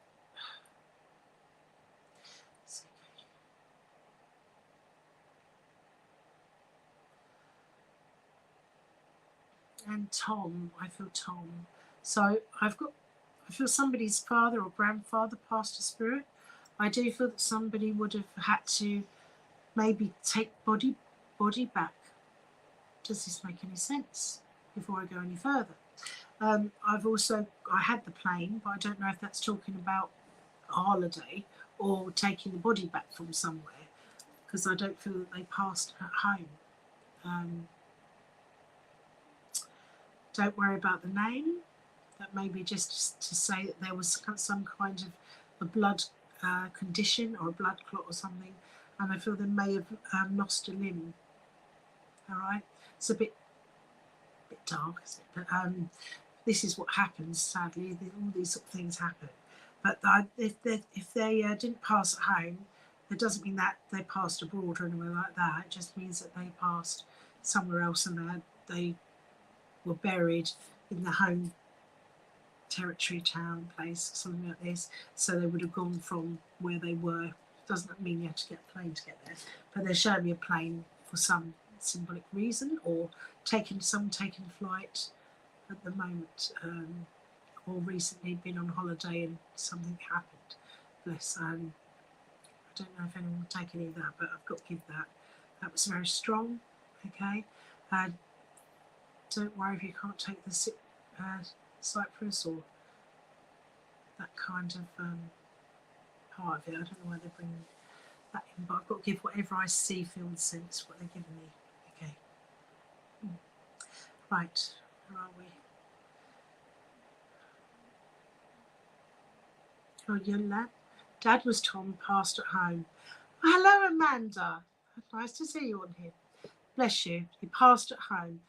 And Tom, I feel Tom. So I feel somebody's father or grandfather passed a spirit. I do feel that somebody would have had to maybe take body back. Does this make any sense? Before I go any further, I had the plane, but I don't know if that's talking about a holiday or taking the body back from somewhere, because I don't feel that they passed at home. Don't worry about the name. That may be just to say that there was some kind of a blood condition or a blood clot or something, and I feel they may have lost a limb. All right, it's a bit dark, isn't it? But this is what happens. Sadly, all these sort of things happen. But if they didn't pass at home, it doesn't mean that they passed abroad or anywhere like that. It just means that they passed somewhere else, and they were buried in the home territory, town, place, something like this. So they would have gone from where they were. Doesn't mean you have to get a plane to get there, but they're showing me a plane for some symbolic reason, or taking flight at the moment, or recently been on holiday and something happened. Bless. don't know if anyone will take any of that, but I've got to give that. That was very strong. Okay. Don't worry if you can't take the Cyprus or that kind of part of it. I don't know why they're bringing that in, but I've got to give whatever I see, feel, and sense what they're giving me. Okay. Right. Where are we? Oh, young lad. Dad was Tom, passed at home. Oh, hello, Amanda. Nice to see you on here. Bless you. He passed at home.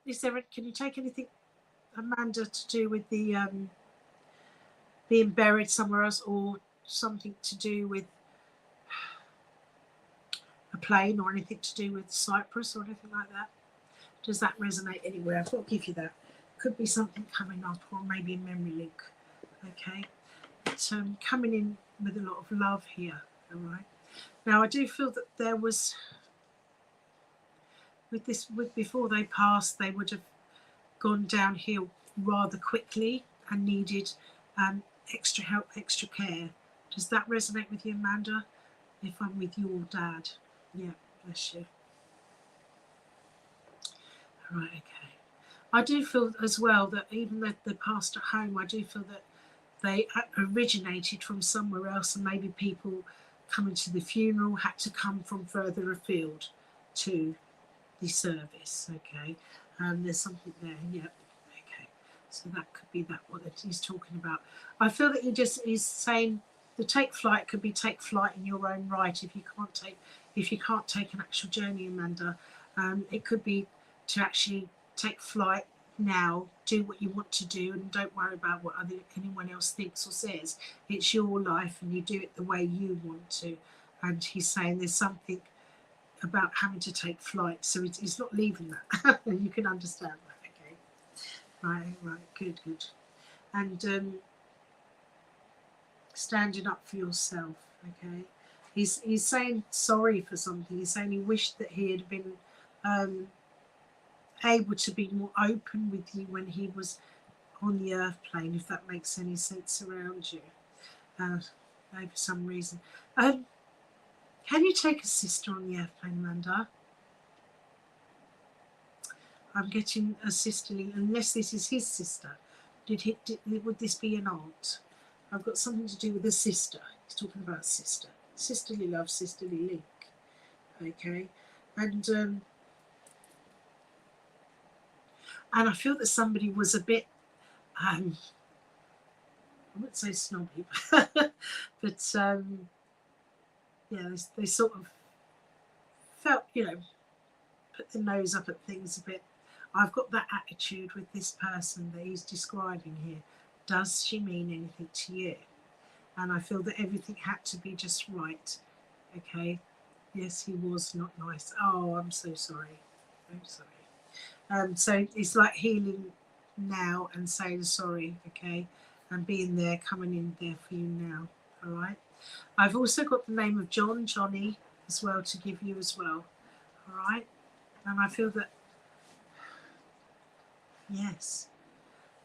Is there? Can you take anything, Amanda, to do with the being buried somewhere else, or something to do with a plane, or anything to do with Cyprus, or anything like that? Does that resonate anywhere? I've got to give you that. Could be something coming up, or maybe a memory link. Okay. But coming in with a lot of love here. All right. Now I do feel that there was with before they passed, they would have gone downhill rather quickly and needed extra help, extra care. Does that resonate with you, Amanda? If I'm with your dad. Yeah, bless you. All right, okay. I do feel as well that even though they passed at home, I do feel that they originated from somewhere else, and maybe people coming to the funeral had to come from further afield to the service. Okay, there's something there. Yep. Okay, so that could be that what he's talking about. I feel that he's saying the take flight could be take flight in your own right. If you can't take an actual journey, Amanda, it could be to actually take flight now, do what you want to do, and don't worry about what anyone else thinks or says. It's your life, and you do it the way you want to. And he's saying there's something about having to take flight, so he's not leaving that. You can understand that. Okay, right, good. And standing up for yourself. Okay, he's saying sorry for something. He's saying he wished that he had been able to be more open with you when he was on the earth plane, if that makes any sense around you, maybe for some reason. Can you take a sister on the airplane, Amanda? I'm getting a sisterly, unless this is his sister. Would this be an aunt? I've got something to do with a sister. He's talking about sister. Sisterly love, sisterly link. Okay. And I feel that somebody was a bit, I wouldn't say snobby, but yeah, they sort of felt, put the nose up at things a bit. I've got that attitude with this person that he's describing here. Does she mean anything to you? And I feel that everything had to be just right. Okay. Yes, he was not nice. Oh, I'm so sorry. I'm sorry. So it's like healing now and saying sorry, okay, and being there, coming in there for you now. All right. I've also got the name of Johnny as well to give you as well. All right. And I feel that, yes,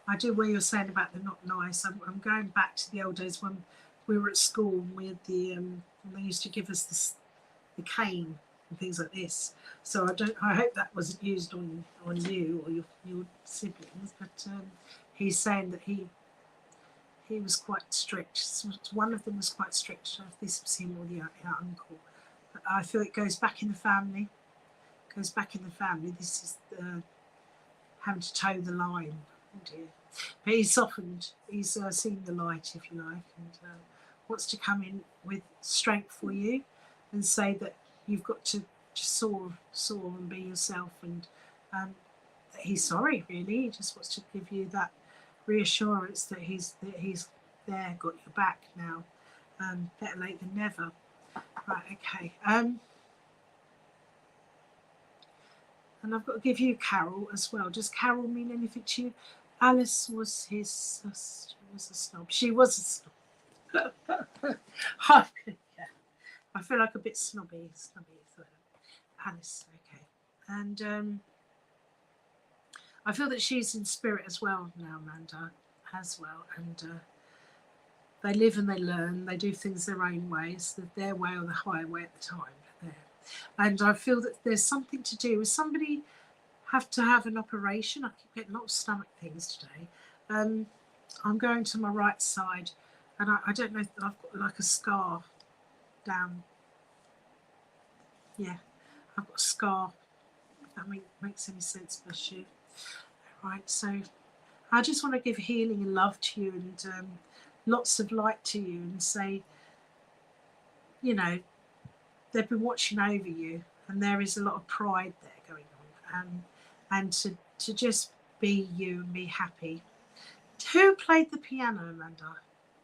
I do where you're saying about the not nice. I'm going back to the old days when we were at school and we had when they used to give us the cane and things like this. So I hope that wasn't used on you or your siblings. But he's saying that he was quite strict. So one of them was quite strict. I don't know if this was him or the uncle. But I feel it goes back in the family. This is having to toe the line. Oh dear. But he's softened. He's seen the light, if you like, and wants to come in with strength for you and say that you've got to just soar and be yourself, and that he's sorry, really. He just wants to give you that reassurance that he's there, got your back now. Better late than never. Right, okay. And I've got to give you Carol as well. Does Carol mean anything to you? Alice was his sister. Was a snob. She was a snob. Yeah. I feel like a bit snobby. Alice, okay. And I feel that she's in spirit as well now, Amanda, as well. And They live and they learn. They do things their own ways, their way or the highway at the time. There. And I feel that there's something to do with somebody have to have an operation. I keep getting lots of stomach things today. I'm going to my right side, and I don't know if I've got like a scar down. Yeah, I've got a scar. If that makes any sense, bless you. Right, so I just want to give healing and love to you, and lots of light to you, and say, you know, they've been watching over you, and there is a lot of pride there going on, and to just be you and be happy. Who played the piano, Amanda?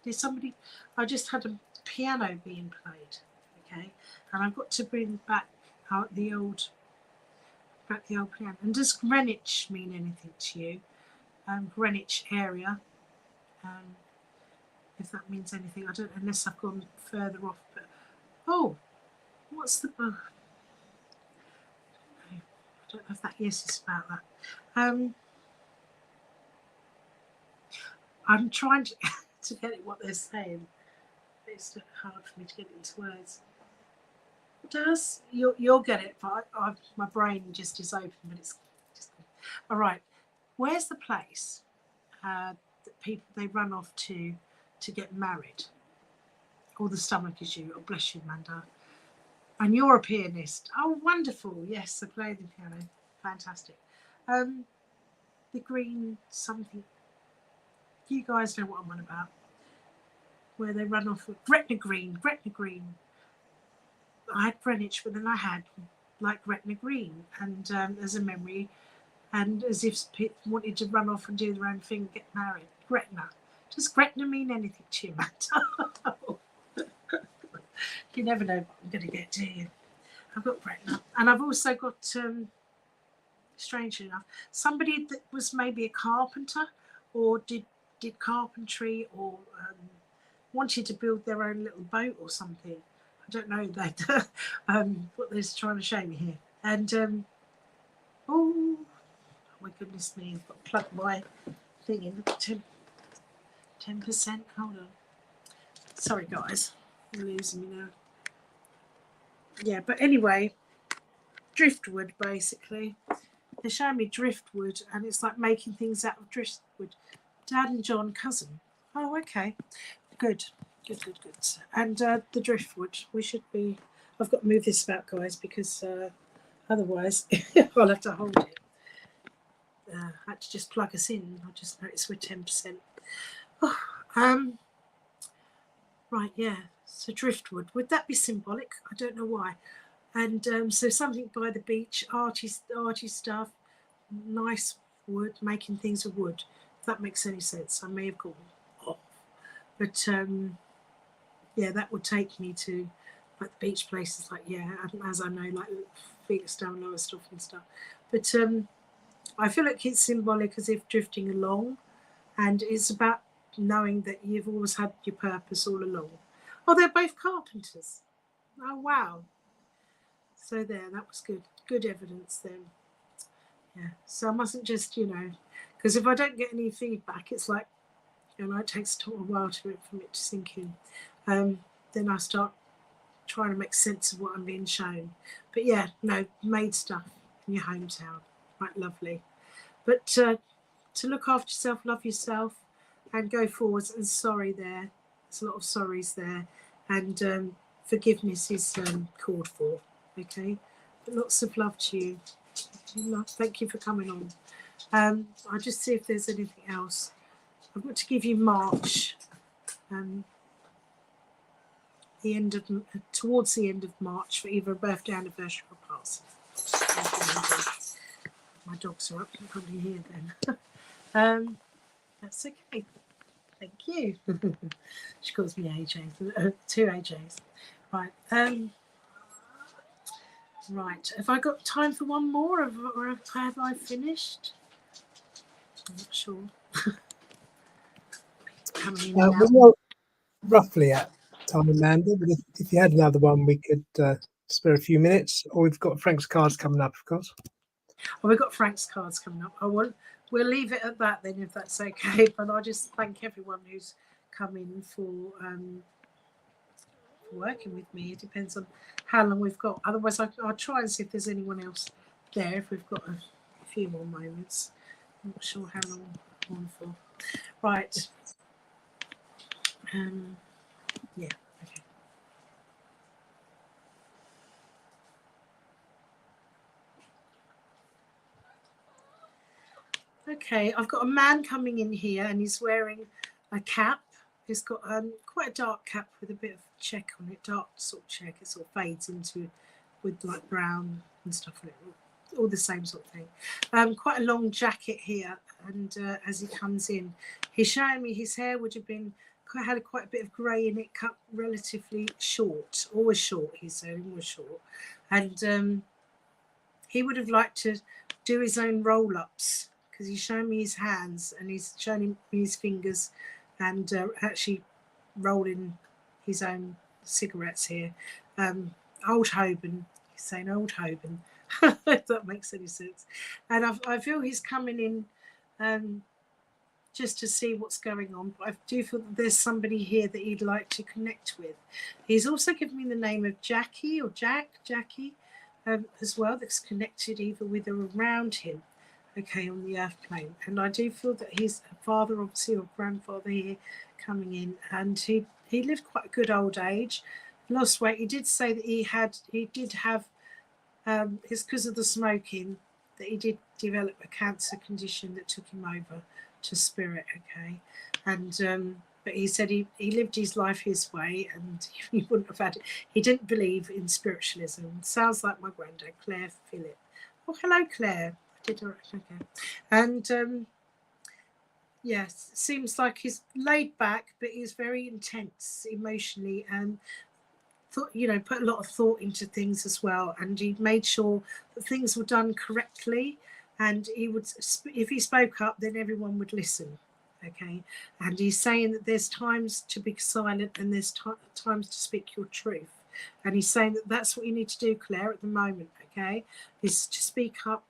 Did somebody? I just had a piano being played, okay, and I've got to bring back out the old piano. And does Greenwich mean anything to you? Greenwich area. If that means anything, I don't, unless I've gone further off. But oh, what's the? I don't know if that. Yes, it's about that. I'm trying to get at what they're saying. It's hard for me to get it into words. Does you'll get it, but my brain just is open. But it's just all right. Where's the place that people they run off to get married? Or the stomach issue. Oh, bless you, Amanda. And you're a pianist. Oh, wonderful. Yes, I play the piano. Fantastic. The green something. You guys know what I'm on about. Where they run off with Gretna Green. I had Greenwich, but then I had like Gretna Green, and as a memory, and as if people wanted to run off and do their own thing, get married. Gretna. Does Gretna mean anything to you, Matt? You never know what I'm going to get, do you? I've got Gretna, and I've also got, strangely enough, somebody that was maybe a carpenter, or did carpentry, or wanted to build their own little boat or something. I don't know that what they're trying to show me here. And oh my goodness me, I've got to plug my thing in. 10%. Hold on. Sorry guys, you're losing me now. Yeah, but anyway, driftwood basically. They're showing me driftwood, and it's like making things out of driftwood. Dad and John, cousin. Oh, okay. Good. And the driftwood, we should be. I've got to move this about, guys, because otherwise I'll have to hold it. I had to just plug us in. I just noticed we're 10%. Oh, right, yeah. So driftwood, would that be symbolic? I don't know why. And so something by the beach, arty stuff, nice wood, making things of wood. If that makes any sense, I may have gone off, but yeah, that would take me to like the beach places, like as I know, like Felixstowe, Lowestoft and stuff. But I feel like it's symbolic, as if drifting along, and it's about knowing that you've always had your purpose all along. Oh, they're both carpenters. Oh wow. So there, that was good evidence then. Yeah, so I mustn't just, because if I don't get any feedback, it's like, it takes a while for it to sink in. Then I start trying to make sense of what I'm being shown. But yeah, no, made stuff in your hometown, right, lovely. But to look after yourself, love yourself, and go forwards. And sorry there, there's a lot of sorries there, and forgiveness is called for. Okay, but lots of love to you. Thank you for coming on. I'll just see if there's anything else. I've got to give you March, towards the end of March, for either a birthday, anniversary, or passing. My dogs are up, you can probably hear them. That's okay. Thank you. She calls me AJ. 2 AJs. Right. Right. Have I got time for one more, or have I finished? I'm not sure. Coming in now. We're roughly at time, Amanda, but if you had another one, we could spare a few minutes, or we've got Frank's cards coming up, of course. Well, we've got Frank's cards coming up. We'll leave it at that then, if that's okay. But I just thank everyone who's come in for working with me. It depends on how long we've got. Otherwise, I'll try and see if there's anyone else there, if we've got a few more moments. I'm not sure how long I'm on for. Right. Yeah, okay. Okay, I've got a man coming in here and he's wearing a cap. He's got quite a dark cap with a bit of check on it, dark sort of check. It sort of fades into with like brown and stuff on it, all the same sort of thing. Quite a long jacket here, and as he comes in, he's showing me his hair would have been had quite a bit of grey in it, cut relatively short, always short. He said, always short, and he would have liked to do his own roll-ups because he's showing me his hands and he's showing me his fingers and actually rolling his own cigarettes here. Old Hoban, he's saying old Hoban, if that makes any sense. And I feel he's coming in just to see what's going on, but I do feel that there's somebody here that he'd like to connect with. He's also given me the name of Jackie or Jackie as well, that's connected either with or around him, okay, on the earth plane. And I do feel that he's a father, obviously, or grandfather here coming in, and he lived quite a good old age, lost weight. He did say that he did have it's because of the smoking that he did develop a cancer condition that took him over to spirit, okay. And but he said he lived his life his way, and he wouldn't have had it. He didn't believe in spiritualism. Sounds like my granddad, Claire Phillip. Oh, hello, Claire. I did all right, okay. And yes, seems like he's laid back, but he's very intense emotionally, and thought, put a lot of thought into things as well. And he made sure that things were done correctly. And he would, if he spoke up, then everyone would listen. Okay. And he's saying that there's times to be silent and there's times to speak your truth. And he's saying that that's what you need to do, Claire, at the moment. Okay. Is to speak up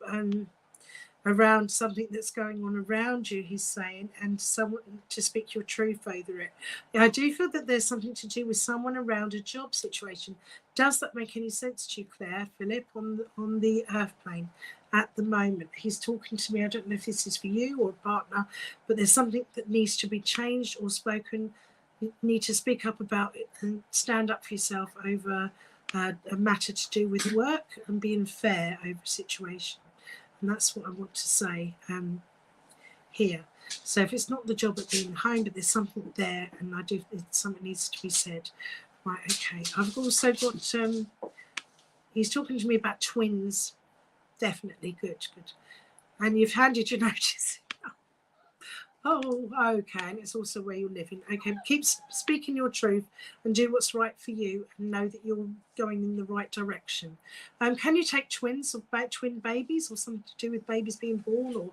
around something that's going on around you, he's saying, and someone to speak your truth over it. I do feel that there's something to do with someone around a job situation. Does that make any sense to you, Claire Phillip, on the earth plane at the moment? He's talking to me. I don't know if this is for you or a partner, but there's something that needs to be changed or spoken. You need to speak up about it and stand up for yourself over a matter to do with work and being fair over a situation. And that's what I want to say here. So if it's not the job at being home, but there's something there, and I do, something needs to be said. Right, okay. I've also got, he's talking to me about twins. Definitely, good. And you've handed your notice. Oh, okay. And it's also where you're living. Okay, keep speaking your truth and do what's right for you, and know that you're going in the right direction. Can you take twins or twin babies, or something to do with babies being born or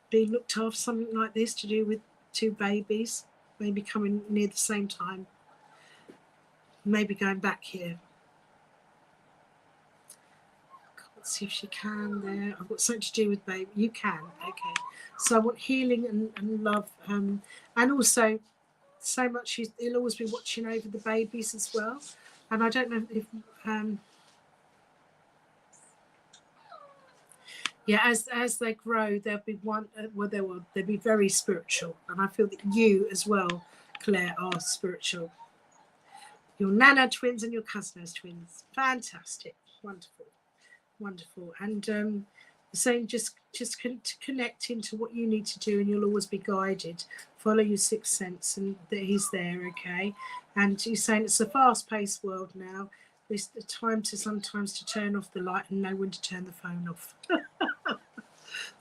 being looked after, something like this to do with two babies, maybe coming near the same time, maybe going back here. Let's see if she can there. I've got something to do with baby. You can, okay. So I want healing and love, and also so much he'll always be watching over the babies as well. And I don't know if as they grow, they'll be one. They'll be very spiritual, and I feel that you as well, Claire, are spiritual. Your nana twins and your cousin twins, fantastic, wonderful, and saying just connect into what you need to do, and you'll always be guided. Follow your sixth sense, and that he's there, okay. And he's saying it's a fast-paced world now. There's the time to sometimes to turn off the light and know when to turn the phone off.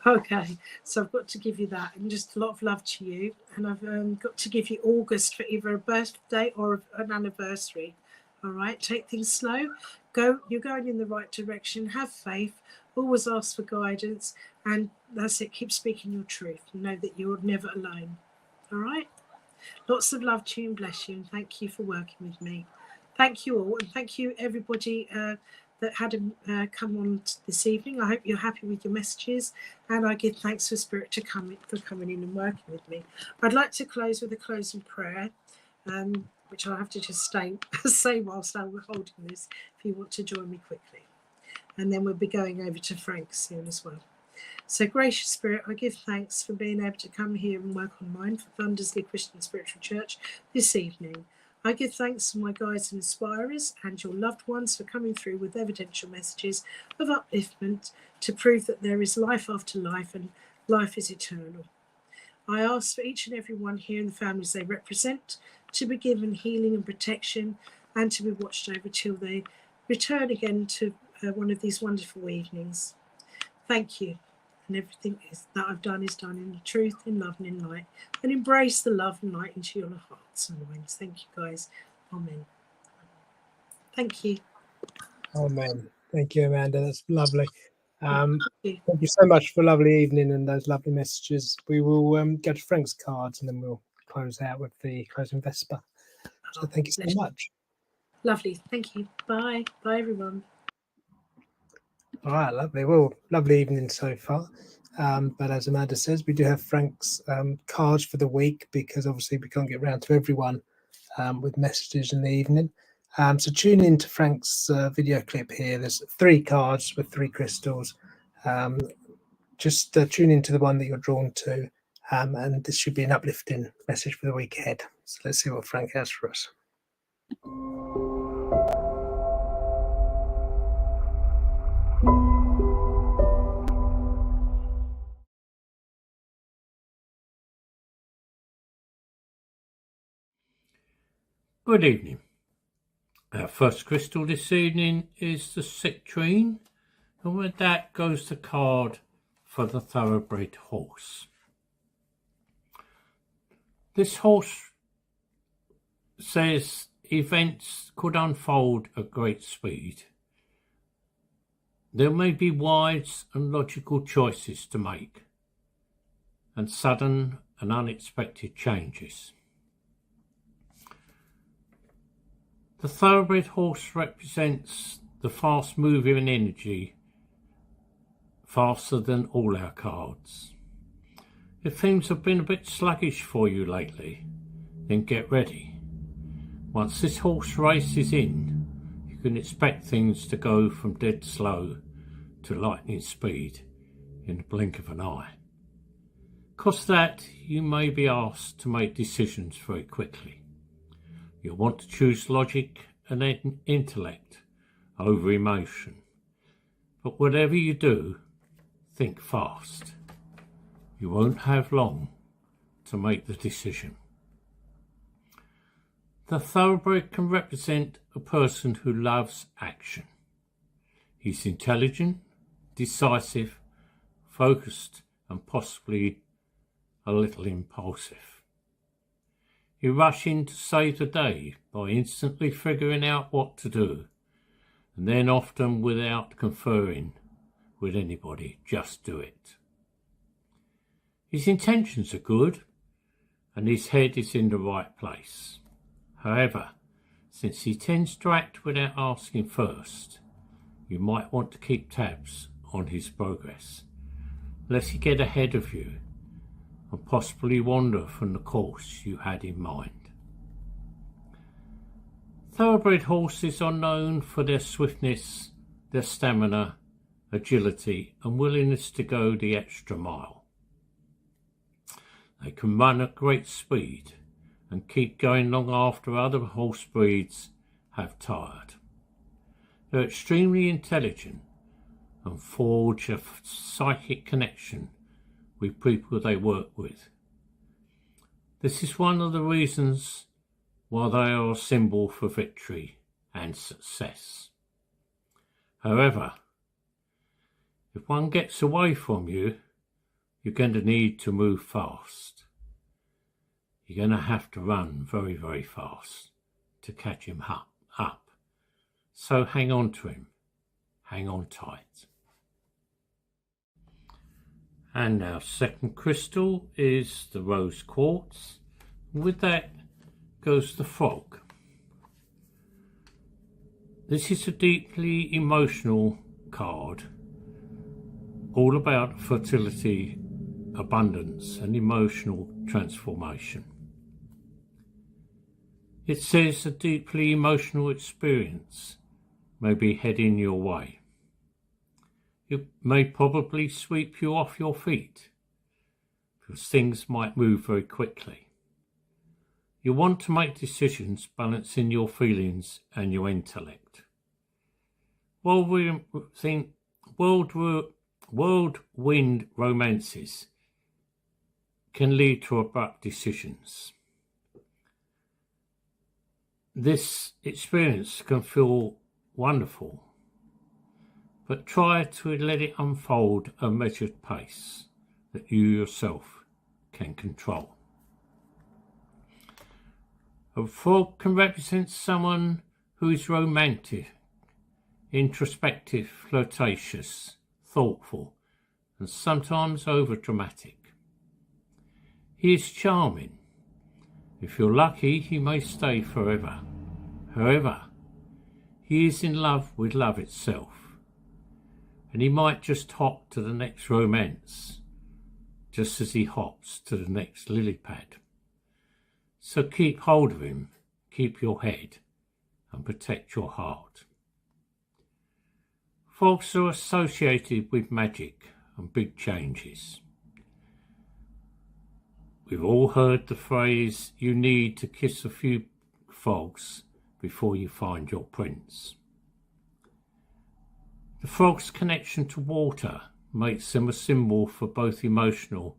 Okay, so I've got to give you that, and just a lot of love to you. And I've got to give you August for either a birthday or an anniversary. All right, take things slow. You're going in the right direction. Have faith. Always ask for guidance, and that's it. Keep speaking your truth. Know that you're never alone. All right. Lots of love to you, and bless you, and thank you for working with me. Thank you all, and thank you everybody that had come on this evening. I hope you're happy with your messages, and I give thanks for Spirit for coming in and working with me. I'd like to close with a closing prayer, which I'll have to just say whilst I'm holding this, if you want to join me quickly. And then we'll be going over to Frank soon as well. So, gracious Spirit, I give thanks for being able to come here and work online for Thundersley Christian Spiritual Church this evening. I give thanks to my guides and inspirers and your loved ones for coming through with evidential messages of upliftment to prove that there is life after life and life is eternal. I ask for each and every one here and the families they represent to be given healing and protection and to be watched over till they return again to one of these wonderful evenings. Thank you. And everything that I've done is done in truth, in love and in light. And embrace the love and light into your hearts and minds. Thank you, guys. Amen. Thank you. Amen. Thank you, Amanda. That's lovely. Thank you. Thank you so much for a lovely evening and those lovely messages. We will go to Frank's cards and then we'll close out with the closing Vesper. So thank you so much. Lovely. Thank you. Bye. Bye, everyone. All right, lovely. Well, lovely evening so far. But as Amanda says, we do have Frank's cards for the week because obviously we can't get round to everyone with messages in the evening. So tune in to Frank's video clip here. There's 3 cards with 3 crystals. Just tune into the one that you're drawn to, and this should be an uplifting message for the week ahead. So let's see what Frank has for us. Good evening. Our first crystal this evening is the citrine, and with that goes the card for the thoroughbred horse. This horse says events could unfold at great speed. There may be wise and logical choices to make, and sudden and unexpected changes. The thoroughbred horse represents the fast-moving energy, faster than all our cards. If things have been a bit sluggish for you lately, then get ready. Once this horse race is in, you can expect things to go from dead slow to lightning speed in the blink of an eye. Because that, you may be asked to make decisions very quickly. You'll want to choose logic and intellect over emotion. But whatever you do, think fast. You won't have long to make the decision. The thoroughbred can represent a person who loves action. He's intelligent, decisive, focused, and possibly a little impulsive. You rush in to save the day by instantly figuring out what to do, and then often without conferring with anybody, just do it. His intentions are good, and his head is in the right place. However, since he tends to act without asking first, you might want to keep tabs on his progress, lest he get ahead of you and possibly wander from the course you had in mind. Thoroughbred horses are known for their swiftness, their stamina, agility, and willingness to go the extra mile. They can run at great speed and keep going long after other horse breeds have tired. They're extremely intelligent and forge a psychic connection with people they work with. This is one of the reasons why they are a symbol for victory and success. However, if one gets away from you, you're going to need to move fast. You're going to have to run very, very fast to catch him up. So hang on to him. Hang on tight. And our second crystal is the rose quartz. With that goes the frog. This is a deeply emotional card, all about fertility, abundance, and emotional transformation. It says a deeply emotional experience may be heading your way. It may probably sweep you off your feet, because things might move very quickly. You want to make decisions balancing your feelings and your intellect. Whirlwind romances can lead to abrupt decisions. This experience can feel wonderful, but try to let it unfold at a measured pace that you yourself can control. A frog can represent someone who is romantic, introspective, flirtatious, thoughtful, and sometimes over-dramatic. He is charming. If you're lucky, he may stay forever. However, he is in love with love itself, and he might just hop to the next romance, just as he hops to the next lily pad. So keep hold of him, keep your head, and protect your heart. Frogs are associated with magic and big changes. We've all heard the phrase, you need to kiss a few frogs before you find your prince. The frog's connection to water makes them a symbol for both emotional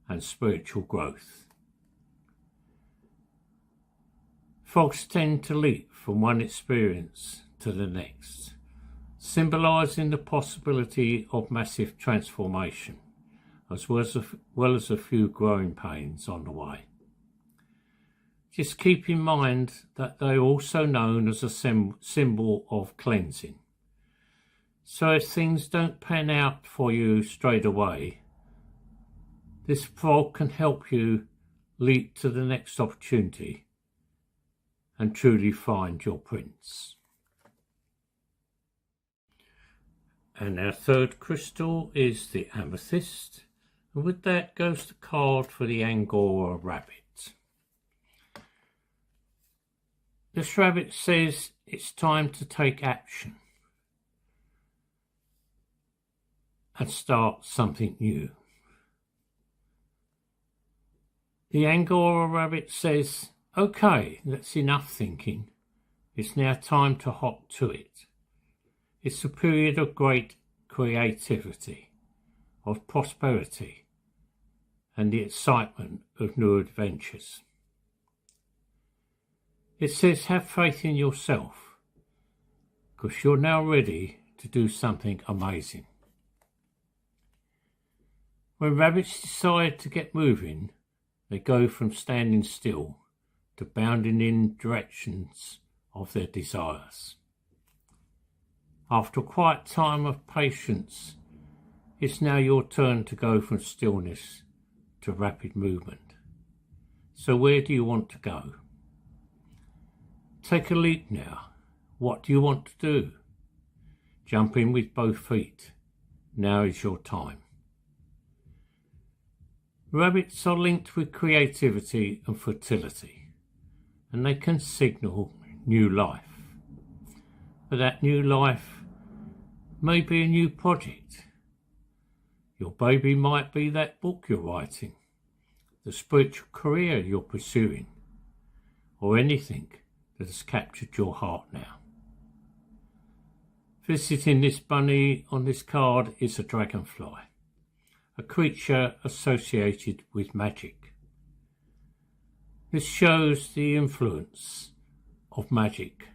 and spiritual growth. Frogs tend to leap from one experience to the next, symbolising the possibility of massive transformation, as well as a few growing pains on the way. Just keep in mind that they are also known as a symbol of cleansing. So if things don't pan out for you straight away, this frog can help you leap to the next opportunity and truly find your prince. And our third crystal is the amethyst, and with that goes the card for the Angora rabbit. This rabbit says it's time to take action and start something new. The Angora rabbit says, okay, that's enough thinking. It's now time to hop to it. It's a period of great creativity, of prosperity, and the excitement of new adventures. It says have faith in yourself, because you're now ready to do something amazing. When rabbits decide to get moving, they go from standing still to bounding in directions of their desires. After a quiet time of patience, it's now your turn to go from stillness to rapid movement. So where do you want to go? Take a leap now. What do you want to do? Jump in with both feet. Now is your time. Rabbits are linked with creativity and fertility, and they can signal new life. But that new life may be a new project. Your baby might be that book you're writing, the spiritual career you're pursuing, or anything that has captured your heart now. Visiting this bunny on this card is a dragonfly, a creature associated with magic. This shows the influence of magic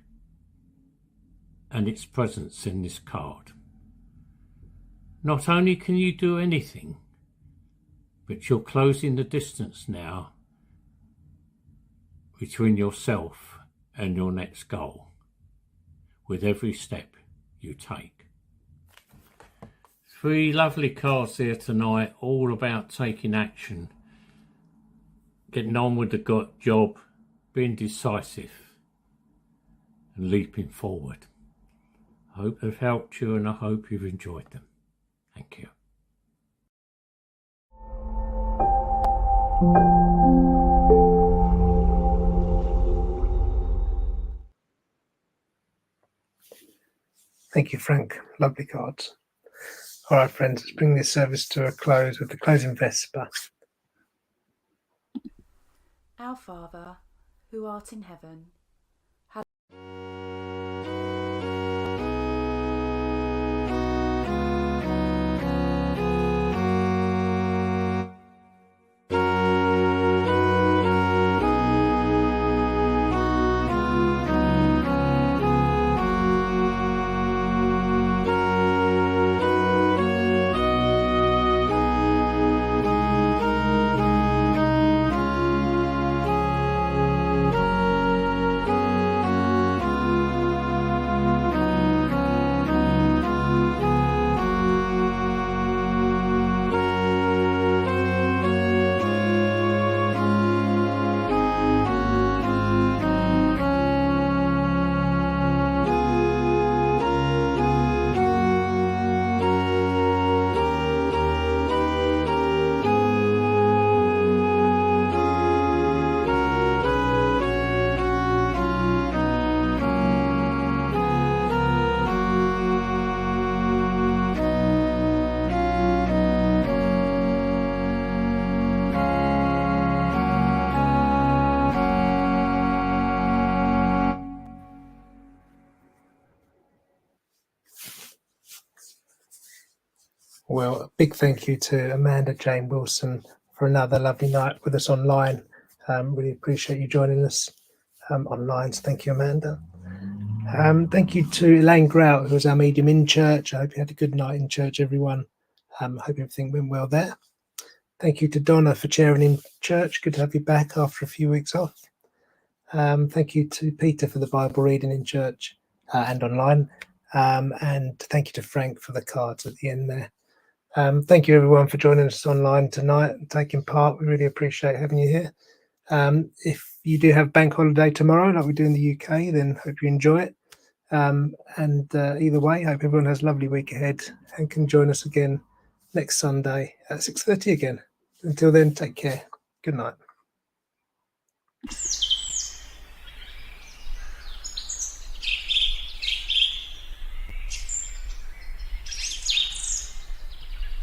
and its presence in this card. Not only can you do anything, but you're closing the distance now between yourself and your next goal with every step you take. 3 lovely cards here tonight, all about taking action, getting on with the job, being decisive and leaping forward. I hope they've helped you, and I hope you've enjoyed them. Thank you. Thank you, Frank. Lovely cards. All right, friends, let's bring this service to a close with the closing Vesper. Our Father, who art in heaven, Well, a big thank you to Amanda Jane Wilson for another lovely night with us online. Really appreciate you joining us online. So thank you, Amanda. Thank you to Elaine Grout, who was our medium in church. I hope you had a good night in church, everyone. Hope everything went well there. Thank you to Donna for chairing in church. Good to have you back after a few weeks off. Thank you to Peter for the Bible reading in church and online. And thank you to Frank for the cards at the end there. Thank you everyone for joining us online tonight and taking part. We really appreciate having you here. If you do have bank holiday tomorrow, like we do in the UK, then hope you enjoy it. Either way, hope everyone has a lovely week ahead and can join us again next Sunday at 6:30 again. Until then, take care. Good night.